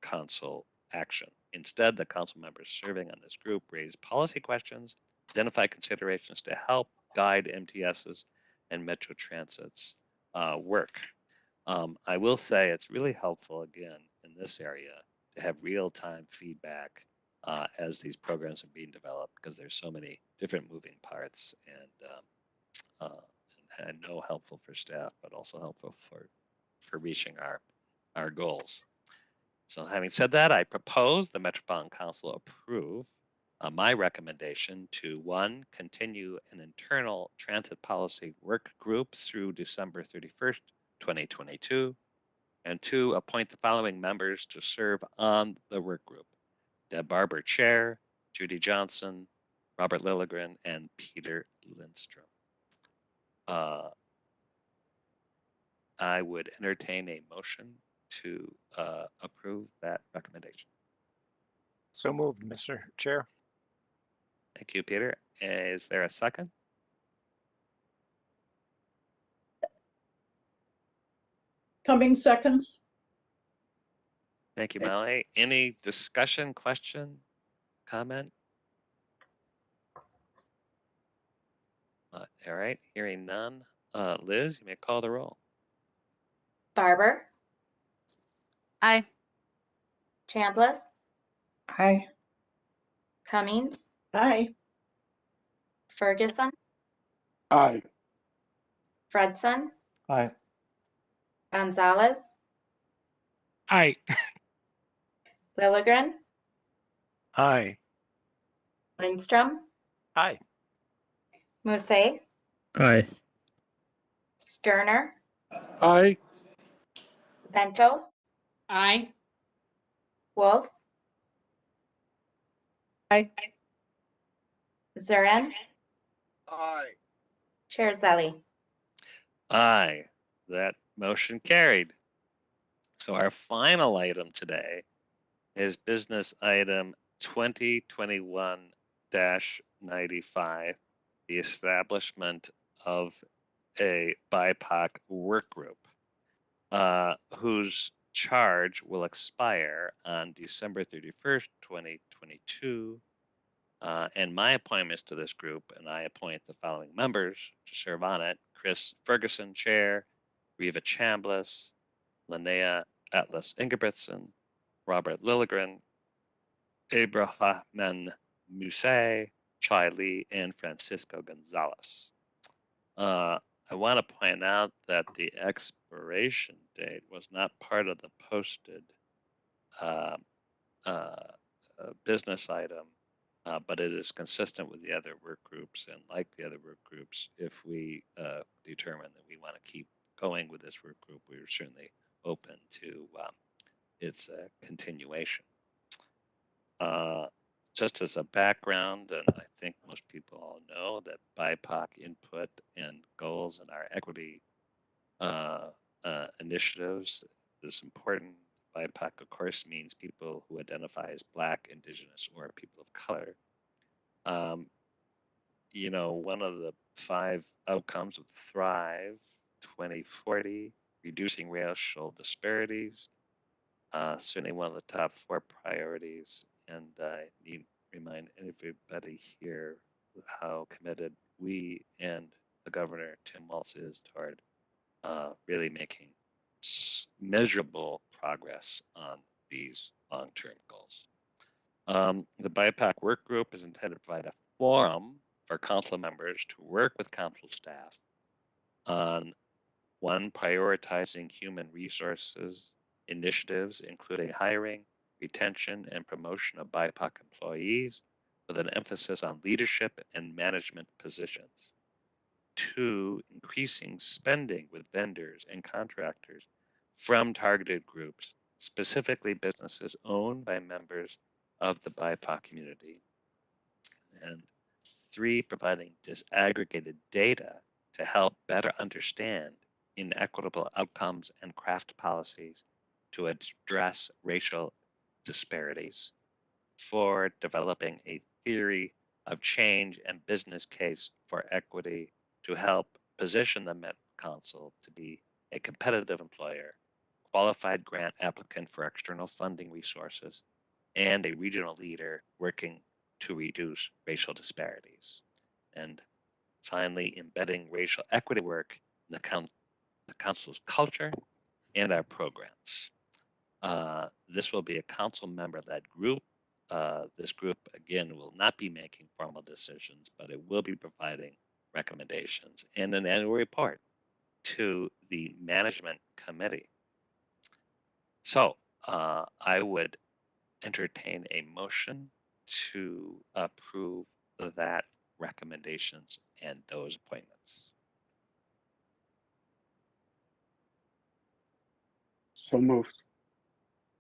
Speaker 1: Council action. Instead, the council members serving on this group raise policy questions, identify considerations to help guide MTS's and Metro Transit's work. I will say it's really helpful, again, in this area to have real-time feedback as these programs are being developed, because there's so many different moving parts, and I know helpful for staff, but also helpful for reaching our goals. So having said that, I propose the Metropolitan Council approve my recommendation to 1, continue an internal transit policy work group through December 31st, 2022, and 2, appoint the following members to serve on the work group: Deb Barber, Chair; Judy Johnson; Robert Lilligren; and Peter Lindstrom. I would entertain a motion to approve that recommendation.
Speaker 14: So moved, Mr. Chair.
Speaker 1: Thank you, Peter. Is there a second?
Speaker 9: Cummings seconds.
Speaker 1: Thank you, Molly. Any discussion, question, comment? All right, hearing none. Liz, you may call the roll.
Speaker 2: Barber,
Speaker 21: Aye.
Speaker 2: Chambliss,
Speaker 11: Aye.
Speaker 2: Cummings,
Speaker 9: Aye.
Speaker 2: Ferguson,
Speaker 7: Aye.
Speaker 2: Fredson,
Speaker 14: Aye.
Speaker 2: Gonzalez,
Speaker 12: Aye.
Speaker 2: Lilligren,
Speaker 14: Aye.
Speaker 2: Lindstrom,
Speaker 14: Aye.
Speaker 2: Musse,
Speaker 16: Aye.
Speaker 2: Sterner,
Speaker 6: Aye.
Speaker 2: Bento,
Speaker 3: Aye.
Speaker 2: Wolf,
Speaker 4: Aye.
Speaker 2: Zurin,
Speaker 6: Aye.
Speaker 2: Chair Zelli.
Speaker 1: Aye, that motion carried. So our final item today is business item 2021-95, the establishment of a BIPOC work group, whose charge will expire on December 31st, 2022. And my appointments to this group, and I appoint the following members to serve on it: Chris Ferguson, Chair; Reva Chambliss; Linnea Atlas Ingebrigtsen; Robert Lilligren; Abraham Musse, Chai Lee, and Francisco Gonzalez. I want to point out that the expiration date was not part of the posted business item, but it is consistent with the other work groups. And like the other work groups, if we determine that we want to keep going with this work group, we are certainly open to its continuation. Just as a background, and I think most people all know that BIPOC input and goals in our equity initiatives is important. BIPOC, of course, means people who identify as Black, Indigenous, or people of color. you know, one of the 5 outcomes of Thrive 2040, reducing racial disparities, certainly one of the top 4 priorities. And I need to remind everybody here how committed we and the governor, Tim Walz, is toward really making measurable progress on these long-term goals. The BIPOC work group is intended to provide a forum for council members to work with council staff on one, prioritizing human resources initiatives, including hiring, retention, and promotion of BIPOC employees with an emphasis on leadership and management positions. 2, increasing spending with vendors and contractors from targeted groups, specifically businesses owned by members of the BIPOC community. And 3, providing disaggregated data to help better understand inequitable outcomes and craft policies to address racial disparities. 4, developing a theory of change and business case for equity to help position the Met Council to be a competitive employer, qualified grant applicant for external funding resources, and a regional leader working to reduce racial disparities. And finally, embedding racial equity work in the council's culture and our programs. This will be a council member-led group. This group, again, will not be making formal decisions, but it will be providing recommendations and an annual report to the management committee. So I would entertain a motion to approve that recommendations and those appointments.
Speaker 7: So moved.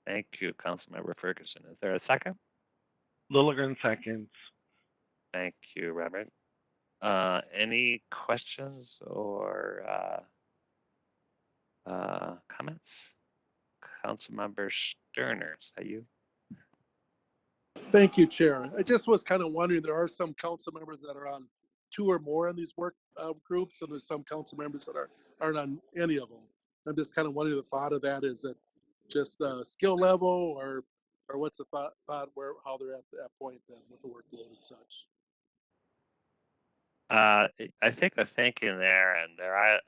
Speaker 1: Thank you, Councilmember Ferguson. Is there a second?
Speaker 12: Lilligren seconds.
Speaker 1: Thank you, Robert. Any questions or comments? Councilmember Sterner, is that you?
Speaker 6: Thank you, Chair. I just was kind of wondering, there are some council members that are on 2 or more in these work groups, and there's some council members that aren't on any of them. I'm just kind of wondering the thought of that. Is it just skill level, or what's the thought how they're at that point then with the workload and such?
Speaker 1: I think the thinking there, and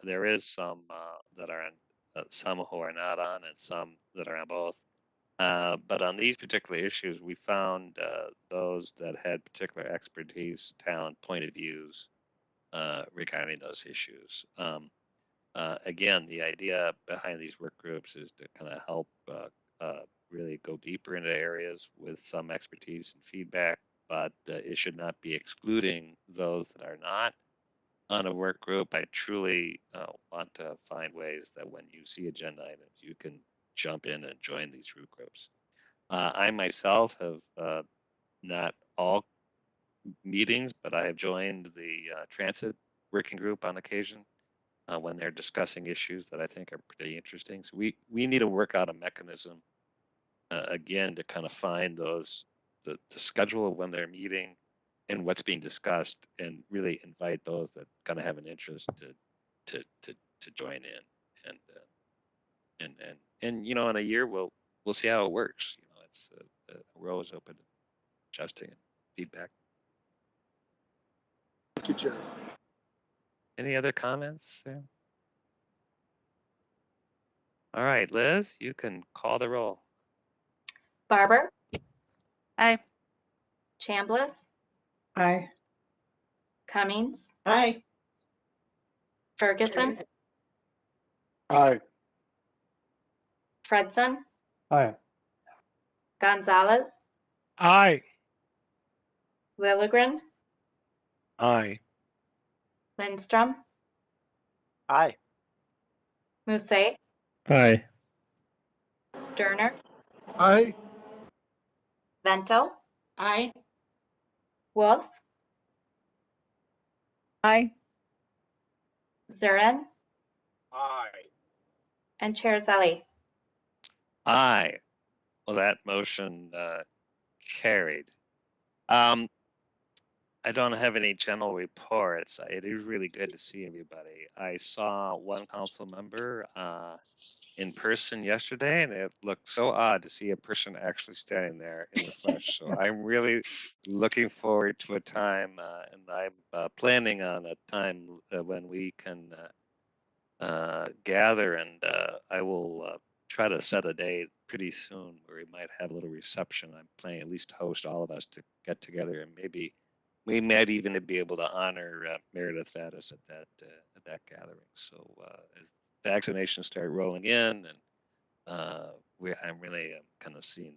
Speaker 1: there is some that are on, some who are not on, and some that are on both. But on these particular issues, we found those that had particular expertise, talent, point of views regarding those issues. Again, the idea behind these work groups is to kind of help really go deeper into areas with some expertise and feedback, but it should not be excluding those that are not on a work group. I truly want to find ways that when you see agenda items, you can jump in and join these work groups. I myself have not all meetings, but I have joined the transit working group on occasion when they're discussing issues that I think are pretty interesting. So we need to work out a mechanism again to kind of find those the schedule of when they're meeting and what's being discussed, and really invite those that kind of have an interest to join in, and you know, in a year we'll see how it works. You know, it's we're always open to adjusting and feedback.
Speaker 6: Thank you, Chair.
Speaker 1: Any other comments there? All right, Liz, you can call the roll.
Speaker 2: Barber,
Speaker 21: Aye.
Speaker 2: Chambliss,
Speaker 11: Aye.
Speaker 2: Cummings,
Speaker 9: Aye.
Speaker 2: Ferguson,
Speaker 7: Aye.
Speaker 2: Fredson,
Speaker 14: Aye.
Speaker 2: Gonzalez,
Speaker 12: Aye.
Speaker 2: Lilligren,
Speaker 12: Aye.
Speaker 2: Lindstrom,
Speaker 14: Aye.
Speaker 2: Musse,
Speaker 12: Aye.
Speaker 2: Sterner,
Speaker 6: Aye.
Speaker 2: Vento,
Speaker 3: Aye.
Speaker 2: Wolf,
Speaker 4: Aye.
Speaker 2: Zurin,
Speaker 14: Aye.
Speaker 2: and Chair Zali.
Speaker 1: Aye. Well, that motion carried. I don't have any general reports. It is really good to see everybody. I saw one council member in person yesterday, and it looked so odd to see a person actually standing there in the flesh. So I'm really looking forward to a time, and I'm planning on a time when we can gather, and I will try to set a date pretty soon where we might have a little reception. I'm planning at least host all of us to get together, and maybe we might even be able to honor Meredith Faddis at that gathering. So as vaccinations start rolling in, and I'm really kind of seeing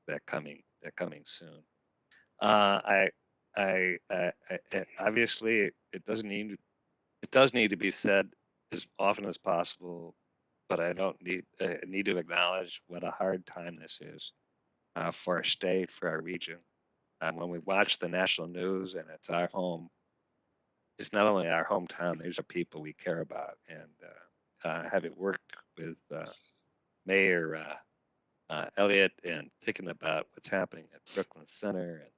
Speaker 1: that coming soon. I obviously it does need to be said as often as possible, but I don't need to acknowledge what a hard time this is for our state, for our region. When we watch the national news and it's our home, it's not only our hometown. These are people we care about, and having worked with Mayor Elliott and thinking about what's happening at Brooklyn Center, and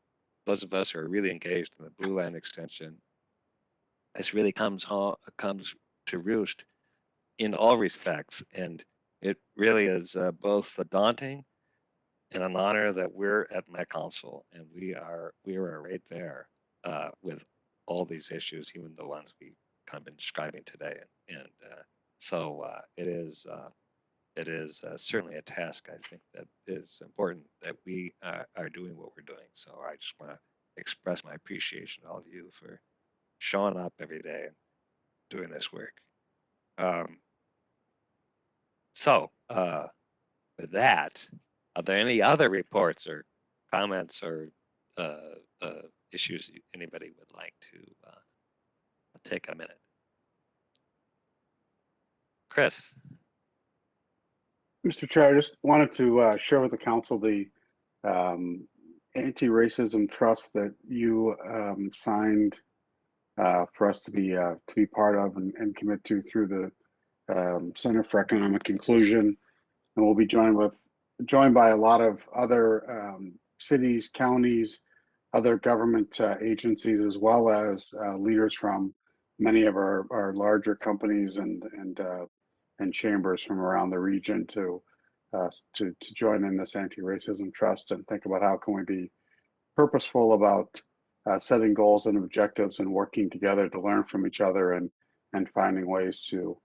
Speaker 1: those of us who are really engaged in the Blue Line extension, this really comes to roost in all respects, and it really is both daunting and an honor that we're at my council, and we are right there with all these issues, even the ones we kind of been describing today, and so it is certainly a task, I think, that is important that we are doing what we're doing. So I just want to express my appreciation to all of you for showing up every day and doing this work. So with that, are there any other reports or comments or issues anybody would like to take a minute? Chris.
Speaker 7: Mr. Chair, I just wanted to share with the council the anti-racism trust that you signed for us to be part of and commit to through the Center for Economic Inclusion, and we'll be joined by a lot of other cities, counties, other government agencies, as well as leaders from many of our larger companies and chambers from around the region to join in this anti-racism trust and think about how can we be purposeful about setting goals and objectives and working together to learn from each other and finding ways to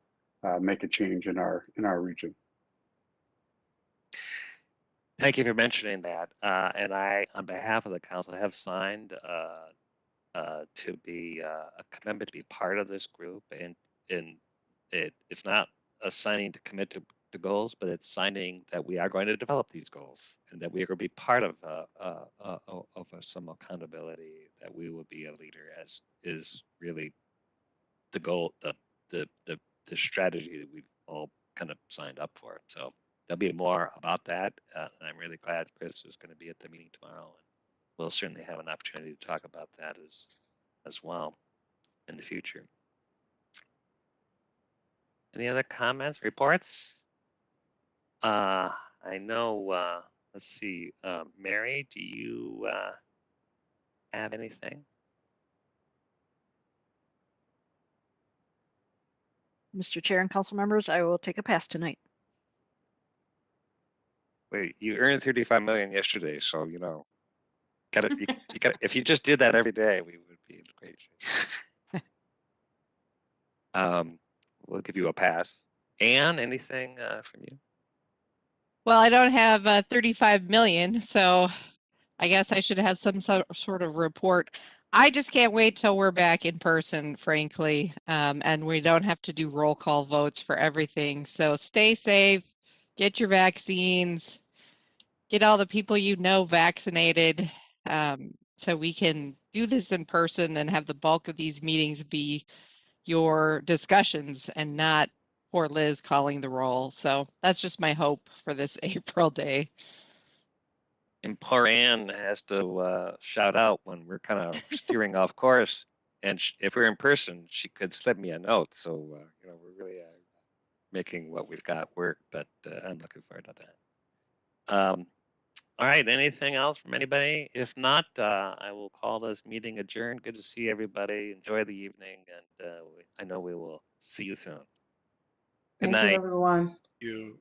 Speaker 7: make a change in our region.
Speaker 1: Thank you for mentioning that. And I, on behalf of the council, have signed to be a commitment to be part of this group, and it's not a signing to commit to goals, but it's signing that we are going to develop these goals and that we are going to be part of some accountability, that we will be a leader, as is really the goal, the strategy that we've all kind of signed up for. So there'll be more about that, and I'm really glad Chris is going to be at the meeting tomorrow, and we'll certainly have an opportunity to talk about that as well in the future. Any other comments, reports? I know, let's see, Mary, do you have anything?
Speaker 15: Mr. Chair and council members, I will take a pass tonight.
Speaker 1: Wait, you earned 35 million yesterday, so you know, you got if you just did that every day, we would be in great shape. We'll give you a pass. Anne, anything from you?
Speaker 18: Well, I don't have 35 million, so I guess I should have some sort of report. I just can't wait till we're back in person, frankly, and we don't have to do roll call votes for everything. So stay safe, get your vaccines, get all the people you know vaccinated, so we can do this in person and have the bulk of these meetings be your discussions and not poor Liz calling the roll. So that's just my hope for this April day.
Speaker 1: And poor Anne has to shout out when we're kind of steering off course. And if we're in person, she could slip me a note. So, you know, we're really making what we've got work, but I'm looking forward to that. All right, anything else from anybody? If not, I will call this meeting adjourned. Good to see everybody. Enjoy the evening, and I know we will see you soon. Good
Speaker 11: Thank you,
Speaker 1: night.
Speaker 11: everyone.
Speaker 12: You.